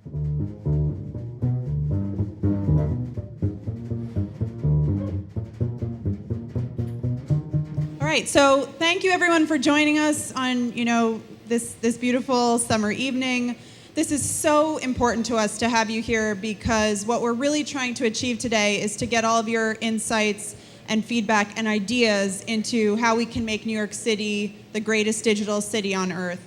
All right, so thank you everyone for joining us on, this beautiful summer evening. This is so important to us to have you here because what we're really trying to achieve today is to get all of your insights and feedback and ideas into how we can make New York City the greatest digital city on earth.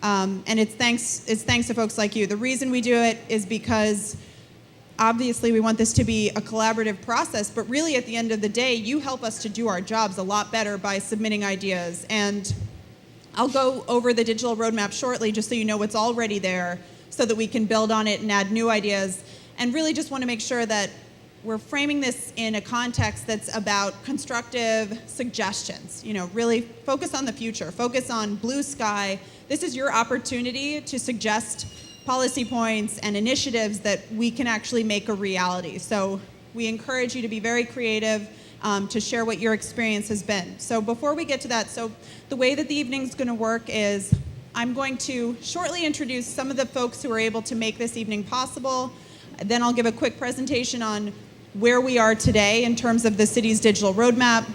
And it's thanks to folks like you. The reason we do it is because obviously we want this to be a collaborative process, but really at the end of the day, you help us to do our jobs a lot better by submitting ideas. And I'll go over the digital roadmap shortly just so you know what's already there so that we can build on it and add new ideas. And really just want to make sure that we're framing this in a context that's about constructive suggestions. Really focus on the future, focus on blue sky. This is your opportunity to suggest policy points and initiatives that we can actually make a reality. So we encourage you to be very creative, to share what your experience has been. So before we get to that, so the way that the evening's gonna work is I'm going to shortly introduce some of the folks who are able to make this evening possible. Then I'll give a quick presentation on where we are today in terms of the city's digital roadmap.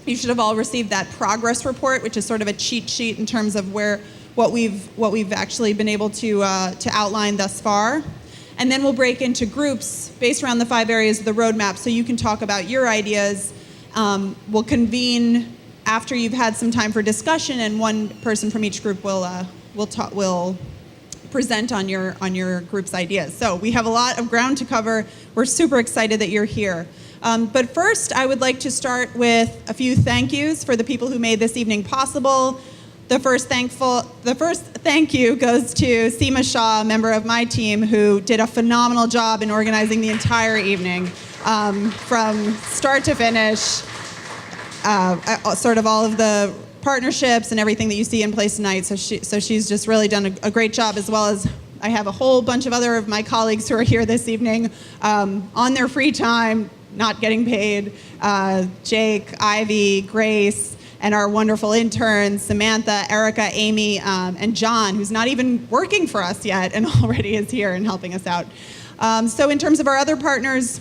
You should have all received that progress report, which is sort of a cheat sheet in terms of what we've actually been able to outline thus far. And then we'll break into groups based around the 5 areas of the roadmap so you can talk about your ideas. We'll convene after you've had some time for discussion, and one person from each group will present on your group's ideas. So we have a lot of ground to cover. We're super excited that you're here. But first, I would like to start with a few thank yous for the people who made this evening possible. The first thank you goes to Seema, Shah, a member of my team, who did a phenomenal job in organizing the entire evening, from start to finish, sort of all of the partnerships and everything that you see in place tonight. So she's just really done a great job, as well as I have a whole bunch of other of my colleagues who are here this evening on their free time, not getting paid. Jake, Ivy, Grace, and our wonderful interns, Samantha, Erica, Amy, and John, who's not even working for us yet and already is here and helping us out. So in terms of our other partners,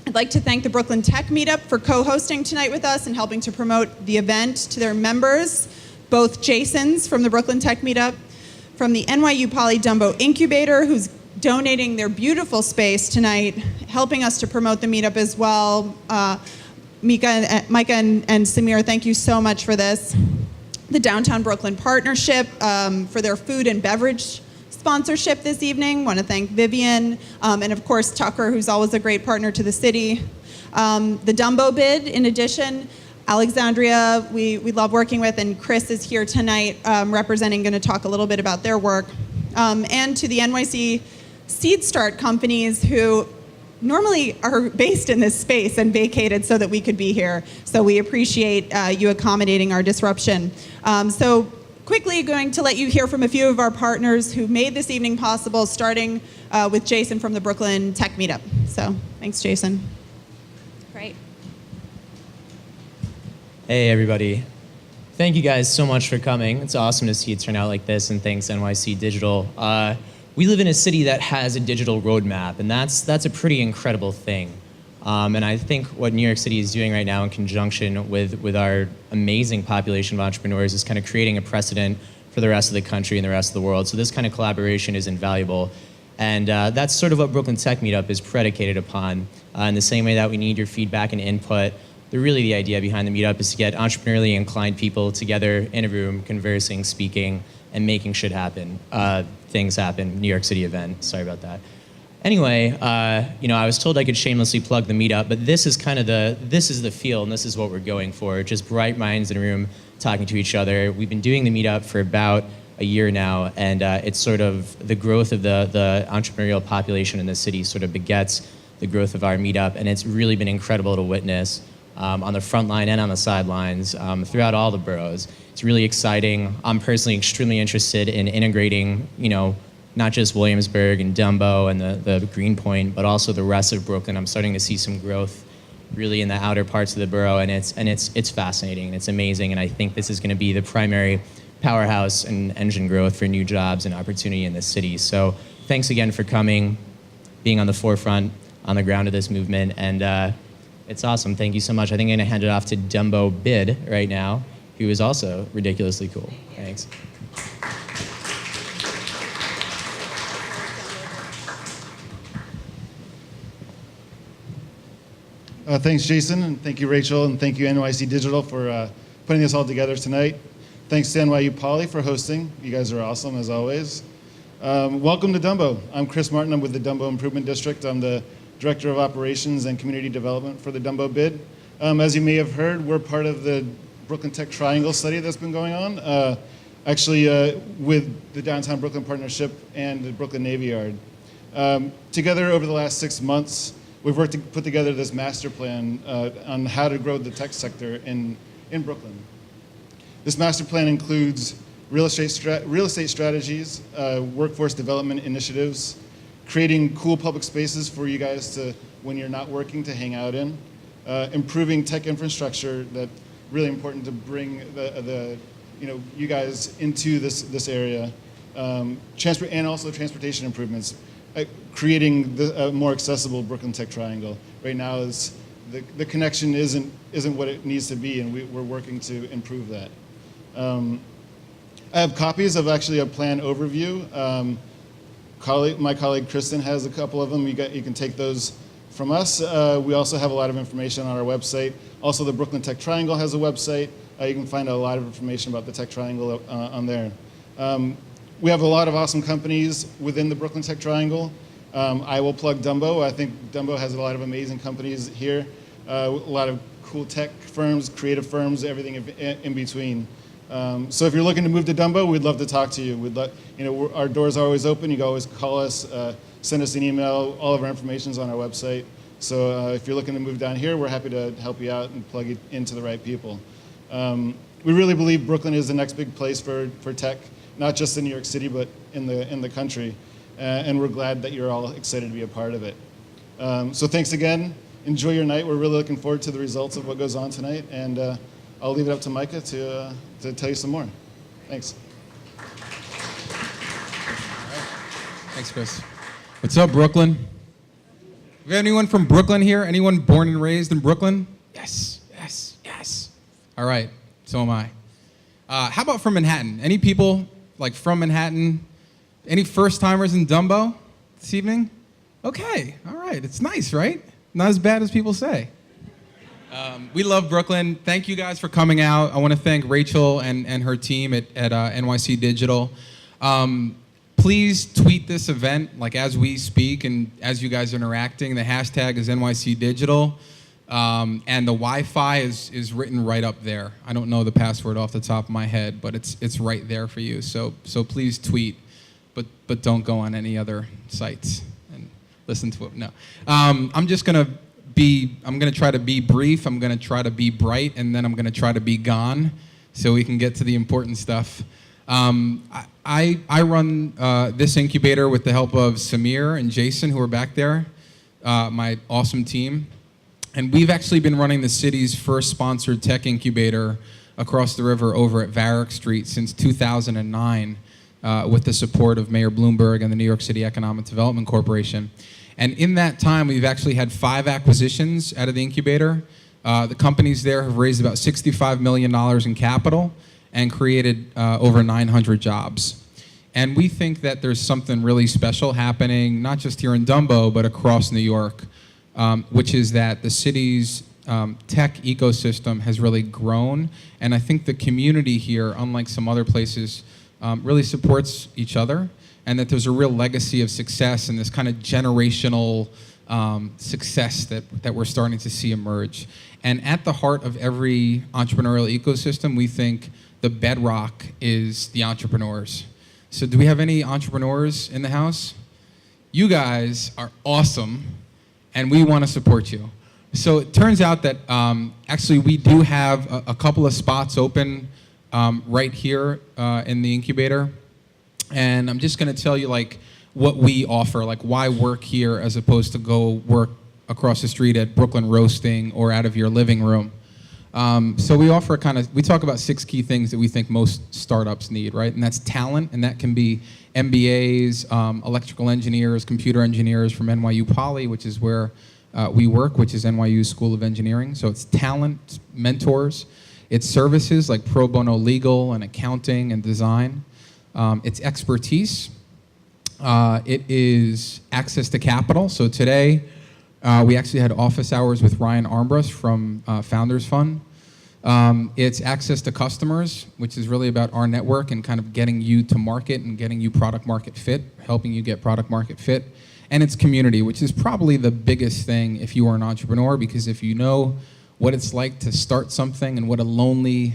I'd like to thank the Brooklyn Tech Meetup for co-hosting tonight with us and helping to promote the event to their members, both Jason's from the Brooklyn Tech Meetup, from the NYU-Poly DUMBO Incubator, who's donating their beautiful space tonight, helping us to promote the meetup as well. Micah and Samir, thank you so much for this. The Downtown Brooklyn Partnership for their food and beverage sponsorship this evening. Want to thank Vivian, and of course Tucker, who's always a great partner to the city. The DUMBO bid, in addition, Alexandria, we love working with, and Chris is here tonight representing, going to talk a little bit about their work. And to the NYC Seed Start companies who normally are based in this space and vacated so that we could be here. So we appreciate you accommodating our disruption. So quickly going to let you hear from a few of our partners who made this evening possible, starting with Jason from the Brooklyn Tech Meetup. So thanks, Jason. Great. Hey, everybody. Thank you guys so much for coming. It's awesome to see it turn out like this, and thanks NYC Digital. We live in a city that has a digital roadmap, and that's a pretty incredible thing. And I think what New York City is doing right now in conjunction with our amazing population of entrepreneurs is kind of creating a precedent for the rest of the country and the rest of the world. So this kind of collaboration is invaluable. And that's sort of what Brooklyn Tech Meetup is predicated upon. In the same way that we need your feedback and input, really the idea behind the meetup is to get entrepreneurially inclined people together in a room, conversing, speaking, and making shit happen. Things happen. New York City event. Sorry about that. Anyway, I was told I could shamelessly plug the meetup, but this is kind of this is the feel, and this is what we're going for. Just bright minds in a room talking to each other. We've been doing the meetup for about a year now, and it's sort of the growth of the entrepreneurial population in the city sort of begets the growth of our meetup, and it's really been incredible to witness on the front line and on the sidelines throughout all the boroughs. It's really exciting. I'm personally extremely interested in integrating, not just Williamsburg and DUMBO and the Greenpoint, but also the rest of Brooklyn. I'm starting to see some growth really in the outer parts of the borough, and it's fascinating and it's amazing. And I think this is going to be the primary powerhouse and engine growth for new jobs and opportunity in the city. So thanks again for coming, being on the forefront, on the ground of this movement, and it's awesome. Thank you so much. I think I'm going to hand it off to DUMBO Bid right now, who is also ridiculously cool. Thanks. Thanks, Jason, and thank you, Rachel, and thank you, NYC Digital, for putting this all together tonight. Thanks to NYU-Poly for hosting. You guys are awesome, as always. Welcome to DUMBO. I'm Chris Martin. I'm with the DUMBO Improvement District. I'm the Director of Operations and Community Development for the DUMBO Bid. As you may have heard, we're part of the Brooklyn Tech Triangle study that's been going on, actually with the Downtown Brooklyn Partnership and the Brooklyn Navy Yard. Together over the last 6 months, we've worked to put together this master plan on how to grow the tech sector in Brooklyn. This master plan includes real estate strategies, workforce development initiatives, creating cool public spaces for you guys to, when you're not working, to hang out in, improving tech infrastructure that's really important to bring you guys into this area, and also transportation improvements, creating a more accessible Brooklyn Tech Triangle. Right now, the connection isn't what it needs to be, and we're working to improve that. I have copies of actually a plan overview. My colleague Kristen has a couple of them. You can take those from us. We also have a lot of information on our website. Also, the Brooklyn Tech Triangle has a website. You can find a lot of information about the Tech Triangle on there. We have a lot of awesome companies within the Brooklyn Tech Triangle. I will plug DUMBO. I think DUMBO has a lot of amazing companies here. A lot of cool tech firms, creative firms, everything in between. So if you're looking to move to DUMBO, we'd love to talk to you. Our doors are always open. You can always call us, send us an email. All of our information is on our website. So if you're looking to move down here, we're happy to help you out and plug you into the right people. We really believe Brooklyn is the next big place for tech, not just in New York City, but in the country. And we're glad that you're all excited to be a part of it. So thanks again. Enjoy your night. We're really looking forward to the results of what goes on tonight. And I'll leave it up to Micah to tell you some more. Thanks. All right. Thanks, Chris. What's up, Brooklyn? We have anyone from Brooklyn here? Anyone born and raised in Brooklyn? Yes, yes, yes. All right, so am I. How about from Manhattan? Any people from Manhattan? Any first-timers in DUMBO this evening? Okay, all right. It's nice, right? Not as bad as people say. We love Brooklyn. Thank you guys for coming out. I want to thank Rachel and her team at NYC Digital. Please tweet this event as we speak and as you guys are interacting. The hashtag is NYC Digital. And the Wi-Fi is written right up there. I don't know the password off the top of my head, but it's right there for you. So please tweet, but don't go on any other sites and listen to it. No. I'm going to try to be brief, I'm going to try to be bright, and then I'm going to try to be gone so we can get to the important stuff. I run this incubator with the help of Samir and Jason, who are back there, my awesome team. And we've actually been running the city's first sponsored tech incubator across the river over at Varick Street since 2009 with the support of Mayor Bloomberg and the New York City Economic Development Corporation. And in that time, we've actually had 5 acquisitions out of the incubator. The companies there have raised about $65 million in capital and created over 900 jobs. And we think that there's something really special happening, not just here in DUMBO, but across New York, which is that the city's tech ecosystem has really grown. And I think the community here, unlike some other places, really supports each other. And that there's a real legacy of success and this kind of generational success that we're starting to see emerge. And at the heart of every entrepreneurial ecosystem, we think the bedrock is the entrepreneurs. So do we have any entrepreneurs in the house? You guys are awesome, and we want to support you. So it turns out that actually we do have a couple of spots open right here in the incubator. And I'm just going to tell you what we offer, why work here as opposed to go work across the street at Brooklyn Roasting or out of your living room. So we offer we talk about 6 key things that we think most startups need, right? And that's talent, and that can be MBAs, electrical engineers, computer engineers from NYU-Poly, which is where we work, which is NYU School of Engineering. So it's talent, mentors. It's services like pro bono legal and accounting and design. It's expertise. It is access to capital. So today, we actually had office hours with Ryan Armbrust from Founders Fund. It's access to customers, which is really about our network and kind of getting you to market and getting you product market fit, helping you get product market fit. And it's community, which is probably the biggest thing if you are an entrepreneur, because if you know what it's like to start something and what a lonely,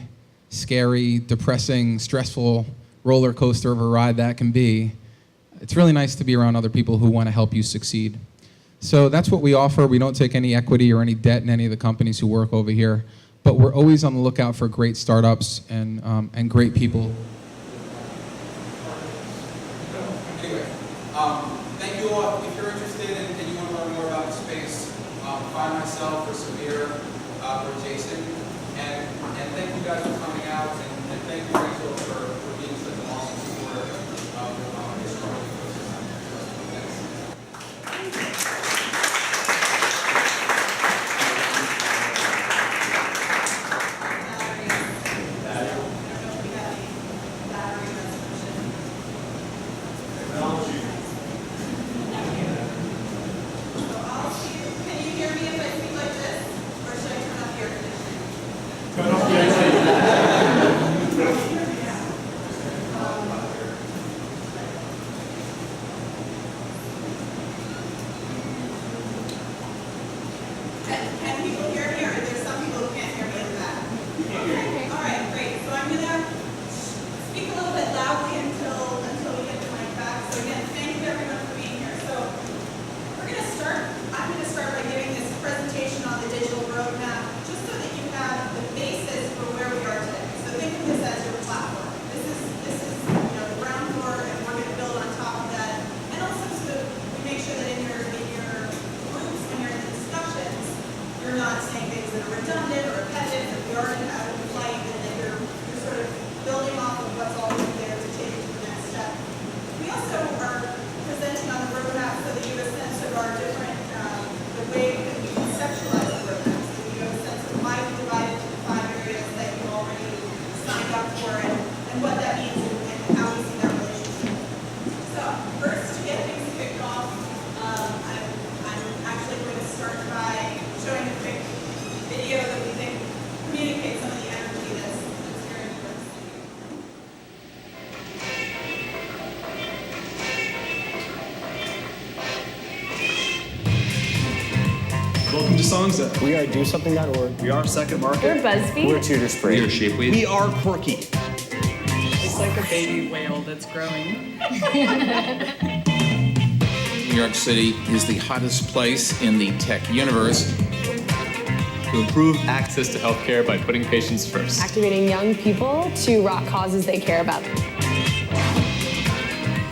scary, depressing, stressful roller coaster of a ride that can be, it's really nice to be around other people who want to help you succeed. So that's what we offer. We don't take any equity or any debt in any of the companies who work over here, but we're always on the lookout for great startups and great people. Anyway, thank you all. If you're interested and you want to learn more about the space, find myself or Samir or Jason. And thank you guys for coming out, and thank you, Rachel, for being such an awesome supporter of this growing ecosystem. Can you hear me if I speak like this? Or should I turn off the air conditioning? Turn off the air conditioning. Can people hear me, or there's some people who can't hear me in the back? Okay. All right, great. So I'm going to speak a little bit loudly until we get the mic back. So again, thank you everyone for being here. So I'm going to start by giving this presentation on the digital roadmap, just so that you have the basis for where we are today. So think of this as your platform. This is the ground floor, and we're going to build on top of that. And also so that we make sure that in your groups, when you're in the discussions, you're not saying things that are redundant or repetitive that we already have in flight, and that you're sort of building off of what's already there to take you to the next step. We also are presenting on the roadmap so that you have a sense of our different, the way that we conceptualize the roadmap, so that you have a sense of why we divided into the 5 areas that you already signed up for, and what that means and how we see that relationship. So first, to get things kicked off, I'm actually going to start by showing a quick video that we think communicates some of the energy that's here in New York City. Welcome to Songza. We are DoSomething.org. We are Second Market. We're BuzzFeed. We're Tutor Spray. We are Shapeweed. We are quirky. It's like a baby whale that's growing. New York City is the hottest place in the tech universe. To improve access to healthcare by putting patients first. Activating young people to rock causes they care about.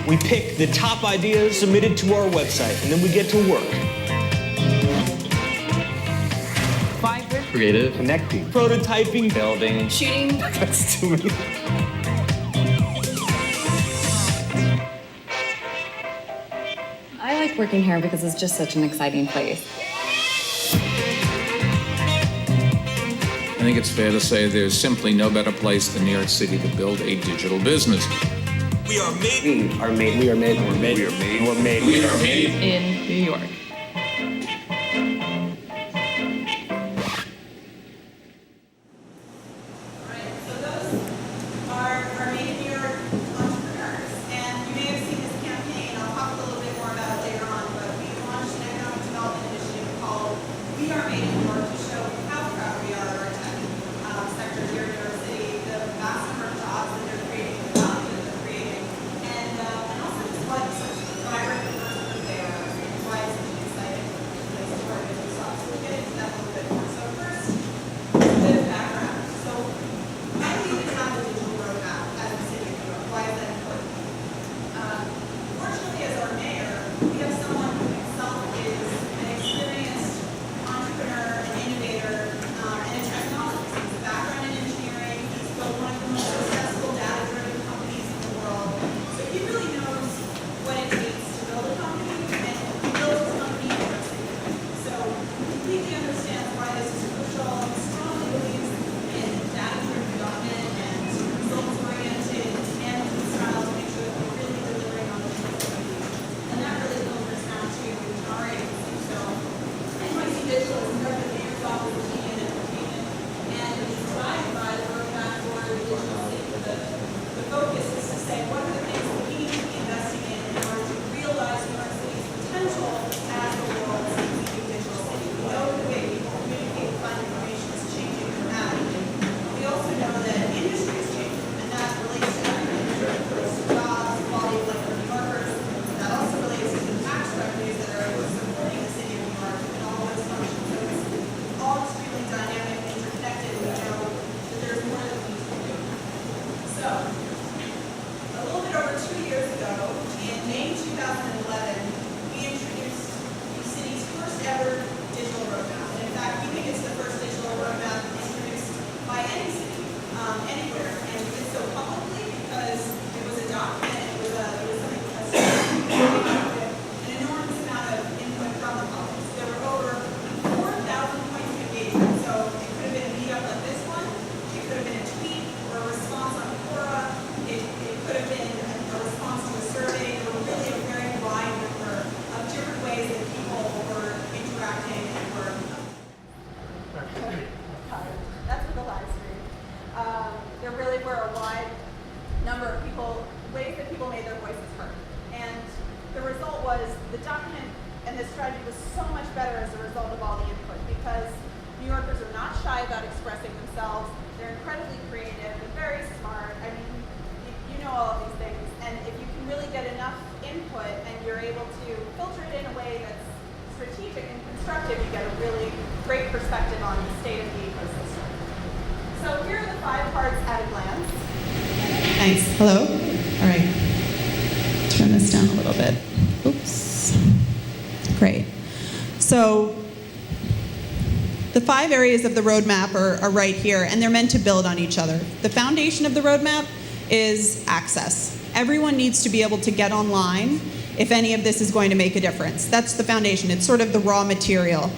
We pick the top ideas submitted to our website, and then we get to work. Vibrant. Creative. Connecting. Prototyping. Building. Shooting. That's too many. I like working here because it's just such an exciting place. I think it's fair to say there's simply no better place than New York City to build a digital business. We are made. We are made. We are made. We're made. We are made. We're made. We are made. In New York. Alright, so those are made in New York entrepreneurs, and you may have seen this campaign. I'll talk a little bit more about it later on, but we launched an economic development initiative called We Are Made in New York to show how proud we are of our tech sector here in New York City, the vast number of jobs that they're creating, the value that they're creating, and also just what such vibrant diverse group they are, and why it's such an exciting document and this strategy was so much better as a result of all the input, because New Yorkers are not shy about expressing themselves. They're incredibly creative and very smart. I mean, you know all of these things. And if you can really get enough input and you're able to filter it in a way that's strategic and constructive, you get a really great perspective on the state of the ecosystem. So here are the 5 parts at a glance. Thanks. Hello? All right. Turn this down a little bit. Oops. Great. So the 5 areas of the roadmap are right here, and they're meant to build on each other. The foundation of the roadmap is access. Everyone needs to be able to get online if any of this is going to make a difference. That's the foundation. It's sort of the raw material.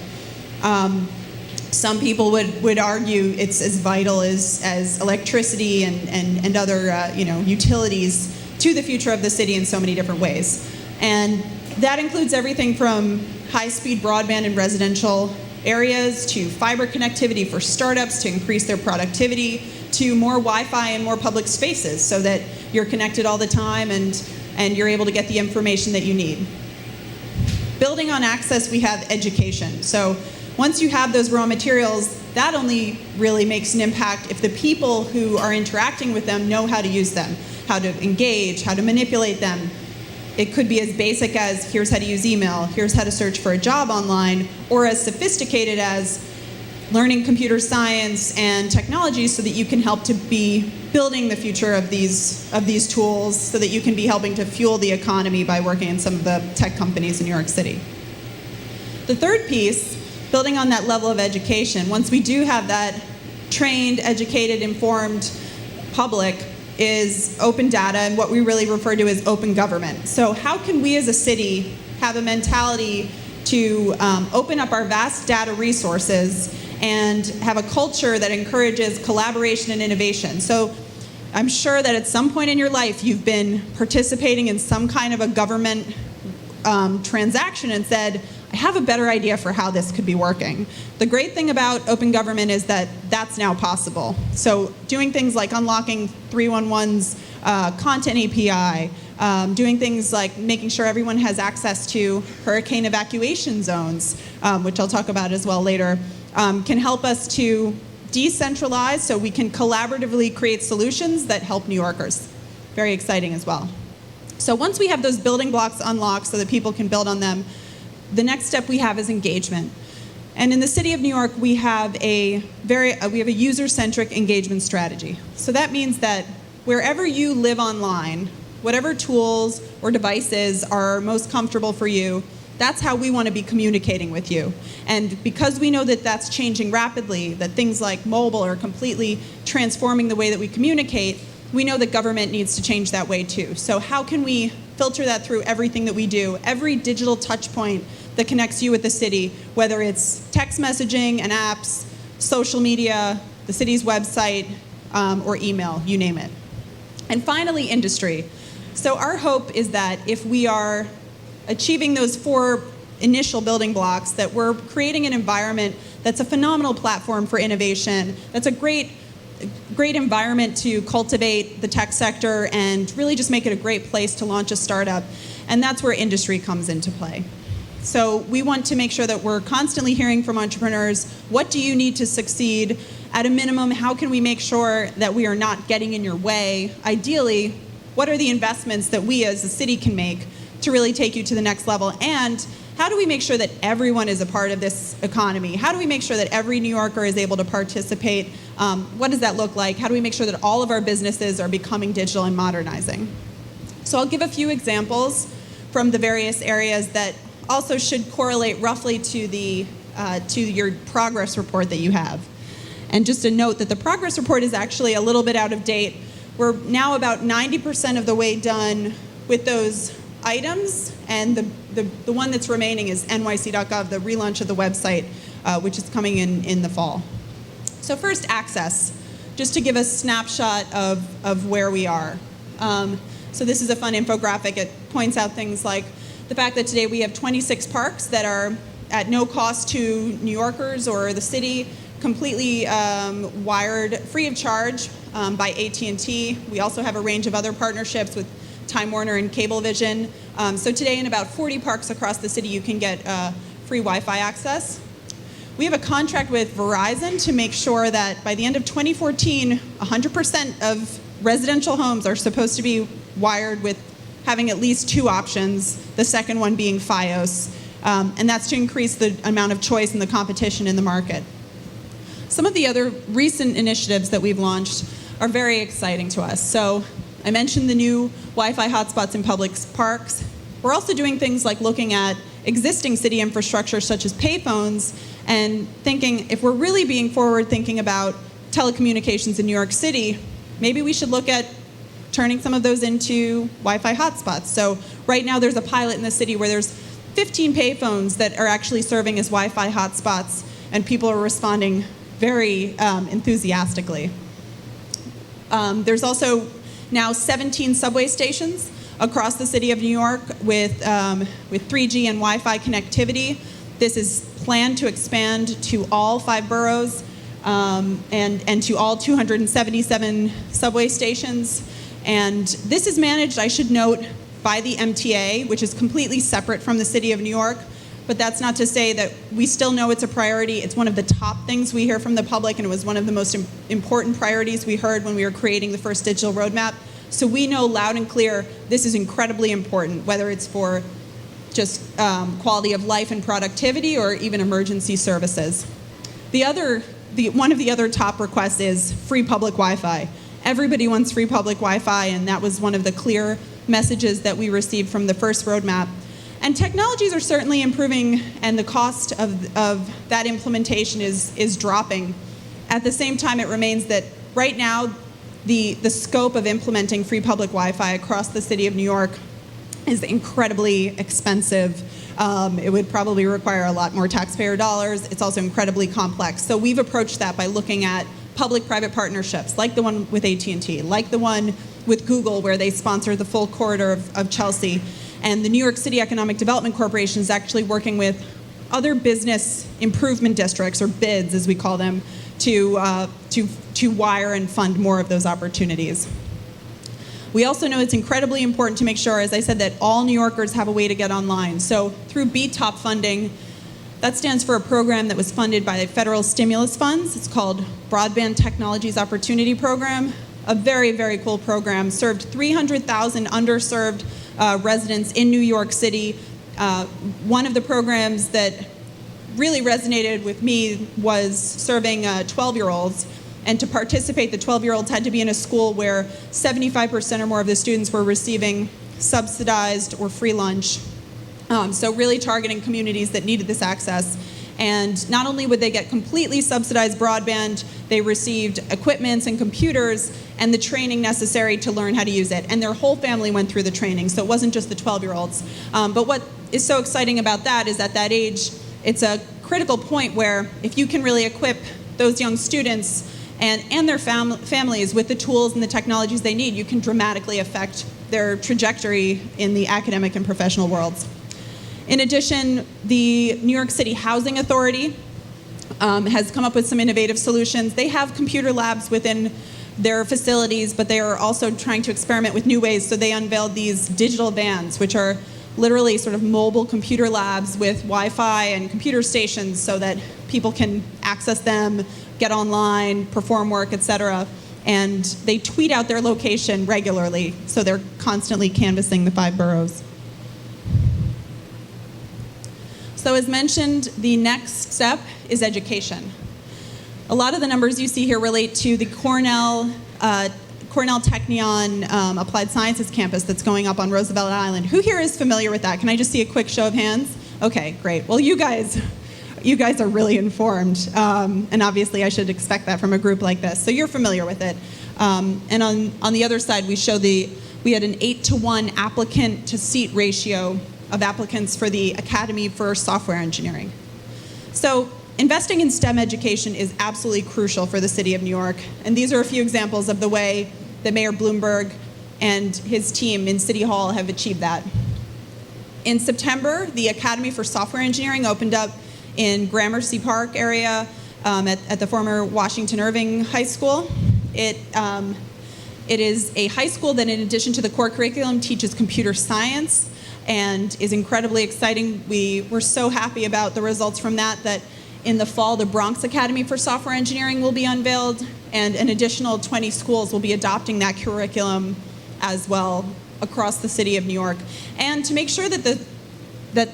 Some people would argue it's as vital as electricity and other utilities to the future of the city in so many different ways. And that includes everything from high-speed broadband in residential areas to fiber connectivity for startups to increase their productivity, to more Wi-Fi and more public spaces so that you're connected all the time and you're able to get the information that you need. Building on access, we have education. So once you have those raw materials, that only really makes an impact if the people who are interacting with them know how to use them, how to engage, how to manipulate them. It could be as basic as, here's how to use email, here's how to search for a job online, or as sophisticated as learning computer science and technology so that you can help to be building the future of these tools so that you can be helping to fuel the economy by working in some of the tech companies in New York City. The third piece, building on that level of education, once we do have that trained, educated, informed public, is open data and what we really refer to as open government. So how can we as a city have a mentality to open up our vast data resources and have a culture that encourages collaboration and innovation? So I'm sure that at some point in your life you've been participating in some kind of a government transaction and said, I have a better idea for how this could be working. The great thing about open government is that that's now possible. So doing things like unlocking 311's content API, doing things like making sure everyone has access to hurricane evacuation zones, which I'll talk about as well later, can help us to decentralize so we can collaboratively create solutions that help New Yorkers. Very exciting as well. So once we have those building blocks unlocked so that people can build on them, the next step we have is engagement. And in the city of New York, we have a user-centric engagement strategy. So that means that wherever you live online, whatever tools or devices are most comfortable for you, that's how we want to be communicating with you. And because we know that that's changing rapidly, that things like mobile are completely transforming the way that we communicate, we know that government needs to change that way too. So how can we filter that through everything that we do, every digital touch point that connects you with the city, whether it's text messaging and apps, social media, the city's website, or email, you name it. And finally, industry. So our hope is that if we are achieving those 4 initial building blocks, that we're creating an environment that's a phenomenal platform for innovation, that's a great environment to cultivate the tech sector and really just make it a great place to launch a startup. And that's where industry comes into play. So we want to make sure that we're constantly hearing from entrepreneurs, what do you need to succeed? At a minimum, how can we make sure that we are not getting in your way? Ideally, what are the investments that we as a city can make to really take you to the next level? And how do we make sure that everyone is a part of this economy? How do we make sure that every New Yorker is able to participate? What does that look like? How do we make sure that all of our businesses are becoming digital and modernizing? So I'll give a few examples from the various areas that also should correlate roughly to your progress report that you have. And just a note that the progress report is actually a little bit out of date. We're now about 90% of the way done with those items, and the one that's remaining is nyc.gov, the relaunch of the website, which is coming in the fall. So first, access, just to give a snapshot of where we are. So this is a fun infographic. It points out things like the fact that today we have 26 parks that are at no cost to New Yorkers or the city, completely wired free of charge by AT&T. We also have a range of other partnerships with Time Warner, and Cablevision. So today in about 40 parks across the city, you can get free Wi-Fi access. We have a contract with Verizon to make sure that by the end of 2014, 100% of residential homes are supposed to be wired with having at least 2 options, the second one being Fios, and that's to increase the amount of choice and the competition in the market. Some of the other recent initiatives that we've launched are very exciting to us. So I mentioned the new Wi-Fi hotspots in public parks. We're also doing things like looking at existing city infrastructure such as payphones and thinking, if we're really being forward thinking about telecommunications in New York City, maybe we should look at turning some of those into Wi-Fi hotspots. So right now there's a pilot in the city where there's 15 payphones that are actually serving as Wi-Fi hotspots, and people are responding very enthusiastically. There's also now 17 subway stations across the city of New York with 3G and Wi-Fi connectivity. This is planned to expand to all 5 boroughs and to all 277 subway stations. And this is managed, I should note, by the MTA, which is completely separate from the city of New York. But that's not to say that we still know it's a priority. It's one of the top things we hear from the public, and it was one of the most important priorities we heard when we were creating the first digital roadmap. So we know loud and clear this is incredibly important, whether it's for just quality of life and productivity or even emergency services. One of the other top requests is free public Wi-Fi. Everybody wants free public Wi-Fi, and that was one of the clear messages that we received from the first roadmap. And technologies are certainly improving, and the cost of that implementation is dropping. At the same time, it remains that right now, the scope of implementing free public Wi-Fi across the city of New York is incredibly expensive. It would probably require a lot more taxpayer dollars. It's also incredibly complex. So we've approached that by looking at public-private partnerships, like the one with AT&T, like the one with Google, where they sponsor the full corridor of Chelsea. And the New York City Economic Development Corporation is actually working with other business improvement districts, or BIDs as we call them, to wire and fund more of those opportunities. We also know it's incredibly important to make sure, as I said, that all New Yorkers have a way to get online. So through BTOP funding, that stands for a program that was funded by federal stimulus funds. It's called Broadband Technologies Opportunity Program. A very, very cool program. Served 300,000 underserved residents in New York City. One of the programs that really resonated with me was serving 12-year-olds. And to participate, the 12-year-olds had to be in a school where 75% or more of the students were receiving subsidized or free lunch. So really targeting communities that needed this access. And not only would they get completely subsidized broadband, they received equipments and computers and the training necessary to learn how to use it. And their whole family went through the training, so it wasn't just the 12-year-olds. But what is so exciting about that is at that age, it's a critical point where if you can really equip those young students and their families with the tools and the technologies they need, you can dramatically affect their trajectory in the academic and professional worlds. In addition, the New York City Housing Authority has come up with some innovative solutions. They have computer labs within their facilities, but they are also trying to experiment with new ways. So they unveiled these digital vans, which are literally sort of mobile computer labs with Wi-Fi and computer stations so that people can access them, get online, perform work, etc. And they tweet out their location regularly, so they're constantly canvassing the 5 boroughs. So as mentioned, the next step is education. A lot of the numbers you see here relate to the Cornell Technion Applied Sciences campus that's going up on Roosevelt Island. Who here is familiar with that? Can I just see a quick show of hands? Okay, great. Well, you guys are really informed, and obviously I should expect that from a group like this. So you're familiar with it. And on the other side, we had an 8-to-1 applicant to seat ratio of applicants for the Academy for Software Engineering. So investing in STEM education is absolutely crucial for the city of New York. And these are a few examples of the way that Mayor Bloomberg and his team in City Hall have achieved that. In September, the Academy for Software Engineering opened up in Gramercy Park area at the former Washington Irving High School. It is a high school that, in addition to the core curriculum, teaches computer science and is incredibly exciting. We were so happy about the results from that in the fall, the Bronx Academy for Software Engineering will be unveiled, and an additional 20 schools will be adopting that curriculum as well across the city of New York. And to make sure that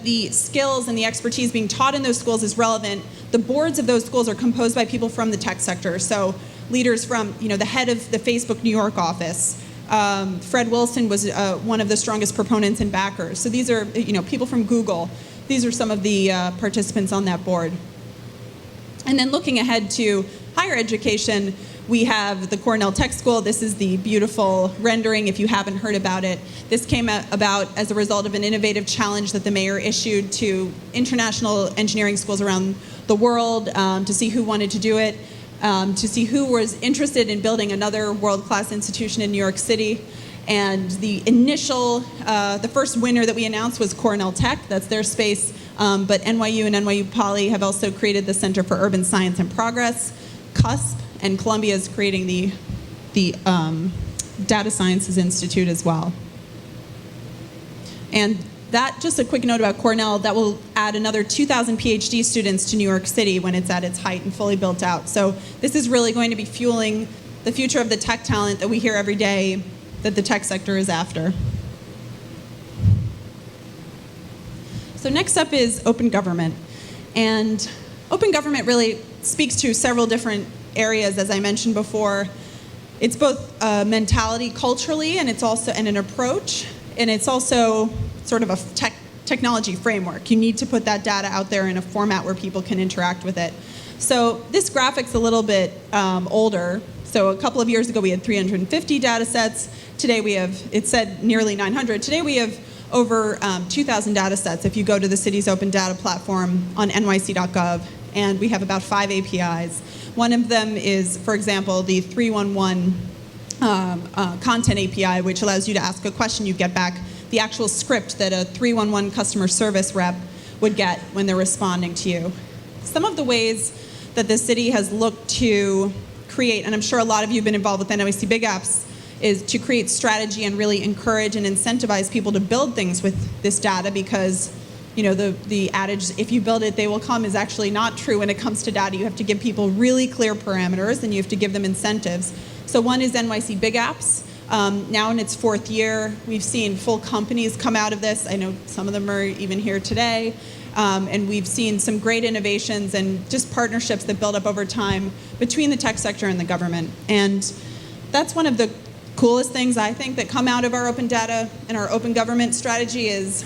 the skills and the expertise being taught in those schools is relevant, the boards of those schools are composed by people from the tech sector. So leaders from, the head of the Facebook New York office. Fred Wilson was one of the strongest proponents and backers. So these are, people from Google. These are some of the participants on that board. And then looking ahead to higher education, we have the Cornell Tech School. This is the beautiful rendering if you haven't heard about it. This came about as a result of an innovative challenge that the mayor issued to international engineering schools around the world to see who wanted to do it, to see who was interested in building another world-class institution in New York City. And the first winner that we announced was Cornell Tech. That's their space. But NYU and NYU-Poly have also created the Center for Urban Science and Progress, CUSP, and Columbia is creating the Data Sciences Institute as well. And that, just a quick note about Cornell, that will add another 2,000 PhD students to New York City when it's at its height and fully built out. So this is really going to be fueling the future of the tech talent that we hear every day that the tech sector is after. So next up is open government. And open government really speaks to several different areas, as I mentioned before. It's both a mentality culturally, and it's also an approach, and it's also sort of a technology framework. You need to put that data out there in a format where people can interact with it. So this graphic's a little bit older. So a couple of years ago, we had 350 data sets. Today we have, it said nearly 900. Today we have over 2,000 data sets if you go to the city's open data platform on nyc.gov, and we have about 5 APIs. One of them is, for example, the 311 content API, which allows you to ask a question, you get back the actual script that a 311 customer service rep would get when they're responding to you. Some of the ways that the city has looked to create, and I'm sure a lot of you have been involved with NYC Big Apps, is to create strategy and really encourage and incentivize people to build things with this data, because the adage, if you build it, they will come, is actually not true when it comes to data. You have to give people really clear parameters, and you have to give them incentives. So one is NYC Big Apps. Now in its 4th year, we've seen full companies come out of this. I know some of them are even here today. And we've seen some great innovations and just partnerships that build up over time between the tech sector and the government. And that's one of the coolest things, I think, that come out of our open data and our open government strategy is,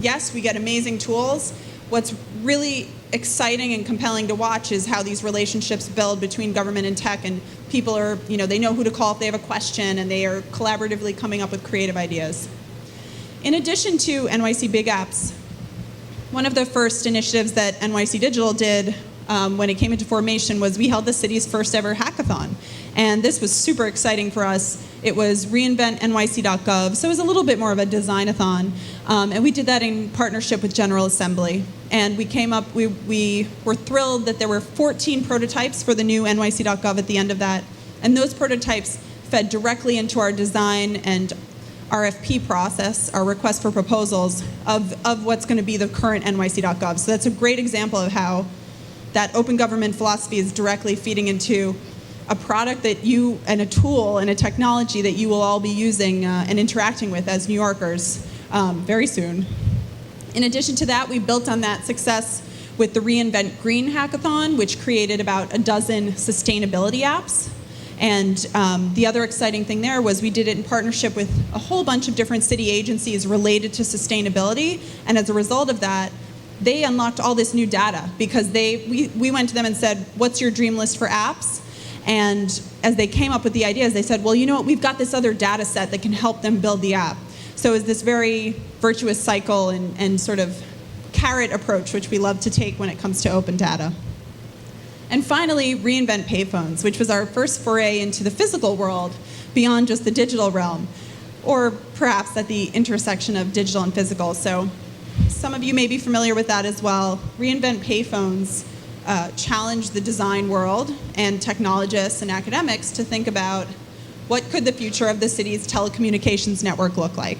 yes, we get amazing tools. What's really exciting and compelling to watch is how these relationships build between government and tech, and people are, they know who to call if they have a question, and they are collaboratively coming up with creative ideas. In addition to NYC Big Apps, one of the first initiatives that NYC Digital did when it came into formation was we held the city's first ever hackathon. And this was super exciting for us. It was reinventnyc.gov, so it was a little bit more of a design-a-thon. And we did that in partnership with General Assembly. And we came up, we were thrilled that there were 14 prototypes for the new nyc.gov at the end of that. And those prototypes fed directly into our design and RFP process, our request for proposals, of what's going to be the current nyc.gov. So that's a great example of how that open government philosophy is directly feeding into a product that you, and a tool and a technology that you will all be using and interacting with as New Yorkers very soon. In addition to that, we built on that success with the Reinvent Green Hackathon, which created about a dozen sustainability apps. And the other exciting thing there was we did it in partnership with a whole bunch of different city agencies related to sustainability. And as a result of that, they unlocked all this new data because we went to them and said, what's your dream list for apps? And as they came up with the ideas, they said, well, you know what, we've got this other data set that can help them build the app. So it's this very virtuous cycle and sort of carrot approach, which we love to take when it comes to open data. And finally, reinvent payphones, which was our first foray into the physical world beyond just the digital realm, or perhaps at the intersection of digital and physical. So some of you may be familiar with that as well. Reinvent payphones challenge the design world and technologists and academics to think about what could the future of the city's telecommunications network look like?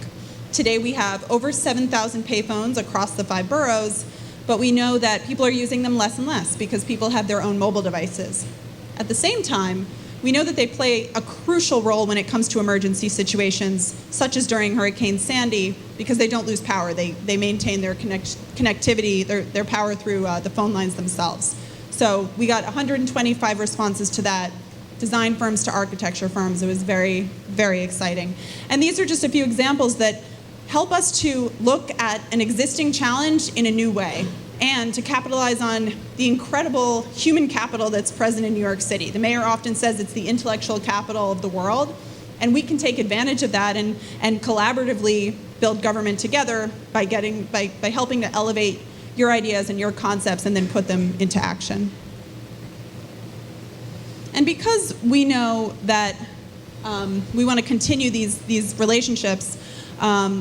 Today we have over 7,000 payphones across the 5 boroughs, but we know that people are using them less and less because people have their own mobile devices. At the same time, we know that they play a crucial role when it comes to emergency situations, such as during Hurricane Sandy, because they don't lose power. They maintain their connectivity, their power through the phone lines themselves. So we got 125 responses to that, design firms to architecture firms. It was very, very exciting. And these are just a few examples that help us to look at an existing challenge in a new way and to capitalize on the incredible human capital that's present in New York City. The mayor often says it's the intellectual capital of the world, and we can take advantage of that and collaboratively build government together by helping to elevate your ideas and your concepts and then put them into action. And because we know that we want to continue these relationships,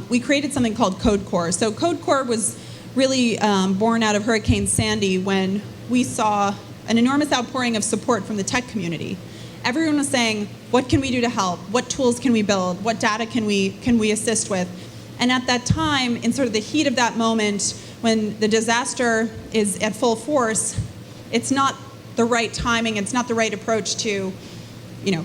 we created something called Code Core. So Code Core was really born out of Hurricane Sandy when we saw an enormous outpouring of support from the tech community. Everyone was saying, what can we do to help? What tools can we build? What data can we assist with? And at that time, in sort of the heat of that moment, when the disaster is at full force, it's not the right timing, it's not the right approach to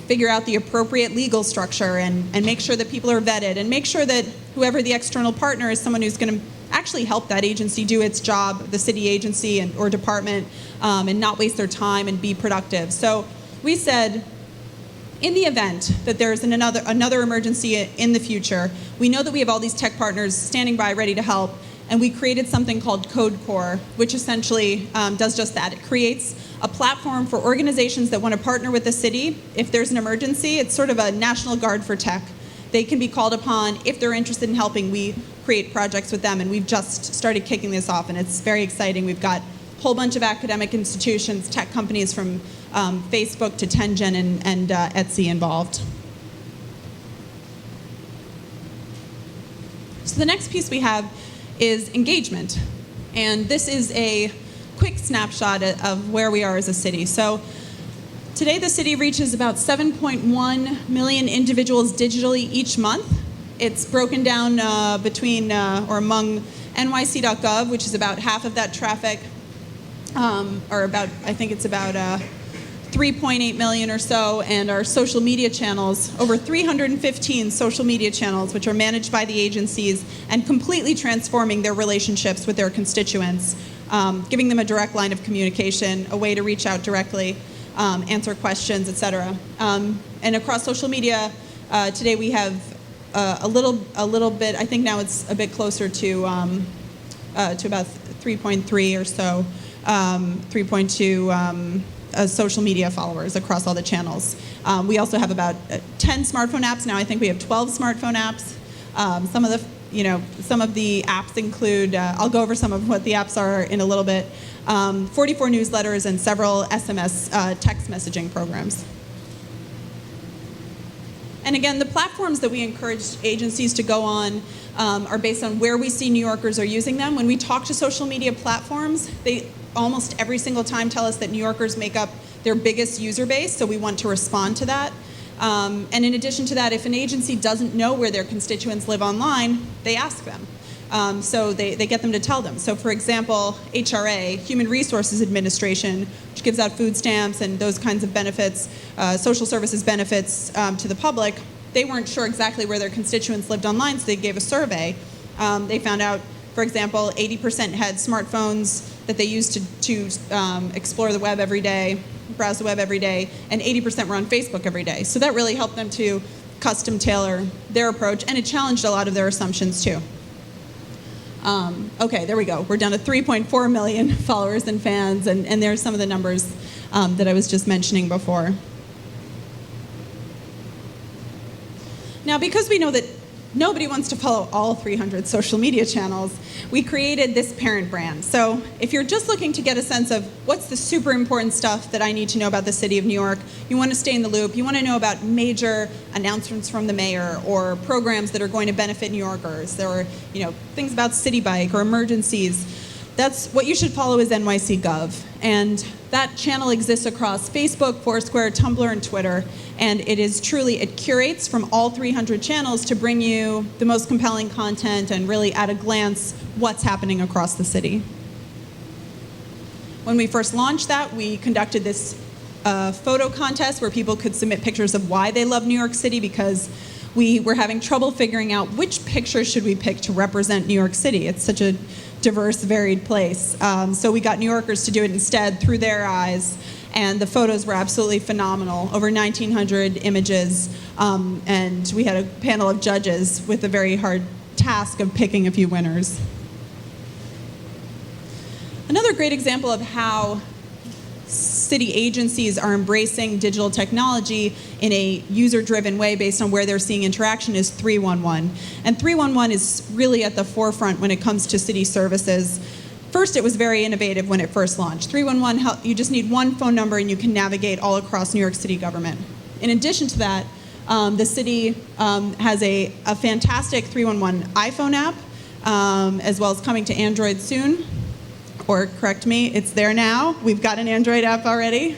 figure out the appropriate legal structure and make sure that people are vetted and make sure that whoever the external partner is someone who's going to actually help that agency do its job, the city agency or department, and not waste their time and be productive. So we said, in the event that there's another emergency in the future, we know that we have all these tech partners standing by ready to help, and we created something called Code Core, which essentially does just that. It creates a platform for organizations that want to partner with the city. If there's an emergency, it's sort of a National Guard for tech. They can be called upon. If they're interested in helping, we create projects with them, and we've just started kicking this off, and it's very exciting. We've got a whole bunch of academic institutions, tech companies from Facebook to Tengen and Etsy involved. So the next piece we have is engagement, and this is a quick snapshot of where we are as a city. So today the city reaches about 7.1 million individuals digitally each month. It's broken down among NYC.gov, which is about half of that traffic, or about, I think it's about 3.8 million or so, and our social media channels, over 315 social media channels, which are managed by the agencies and completely transforming their relationships with their constituents, giving them a direct line of communication, a way to reach out directly, answer questions, etc. And across social media, today we have a little bit. I think now it's a bit closer to about 3.3 or so, 3.2 social media followers across all the channels. We also have about 10 smartphone apps now. I think we have 12 smartphone apps. Some of the apps include. I'll go over some of what the apps are in a little bit. 44 newsletters and several SMS text messaging programs. And again, the platforms that we encourage agencies to go on are based on where we see New Yorkers are using them. When we talk to social media platforms, they almost every single time tell us that New Yorkers make up their biggest user base, so we want to respond to that. And in addition to that, if an agency doesn't know where their constituents live online, they ask them. So they get them to tell them. So for example, HRA, Human Resources Administration, which gives out food stamps and those kinds of benefits, social services benefits to the public, they weren't sure exactly where their constituents lived online, so they gave a survey. They found out, for example, 80% had smartphones that they used to explore the web every day, browse the web every day, and 80% were on Facebook every day. So that really helped them to custom tailor their approach, and it challenged a lot of their assumptions too. Okay, there we go. We're down to 3.4 million followers and fans, and there's some of the numbers that I was just mentioning before. Now, because we know that nobody wants to follow all 300 social media channels, we created this parent brand. So if you're just looking to get a sense of what's the super important stuff that I need to know about the city of New York, you want to stay in the loop, you want to know about major announcements from the mayor or programs that are going to benefit New Yorkers, or things about City Bike or emergencies, That's what you should follow is NYC Gov. And that channel exists across Facebook, Foursquare, Tumblr, and Twitter. And it curates from all 300 channels to bring you the most compelling content and really at a glance what's happening across the city. When we first launched that, we conducted this photo contest where people could submit pictures of why they love New York City, because we were having trouble figuring out which picture should we pick to represent New York City. It's such a diverse, varied place. So we got New Yorkers to do it instead through their eyes, and the photos were absolutely phenomenal. Over 1,900 images, and we had a panel of judges with a very hard task of picking a few winners. Another great example of how city agencies are embracing digital technology in a user-driven way based on where they're seeing interaction is 311. And 311 is really at the forefront when it comes to city services. First, it was very innovative when it first launched. 311, you just need one phone number and you can navigate all across New York City government. In addition to that, the city has a fantastic 311 iPhone app, as well as coming to Android soon. Or correct me, it's there now. We've got an Android app already.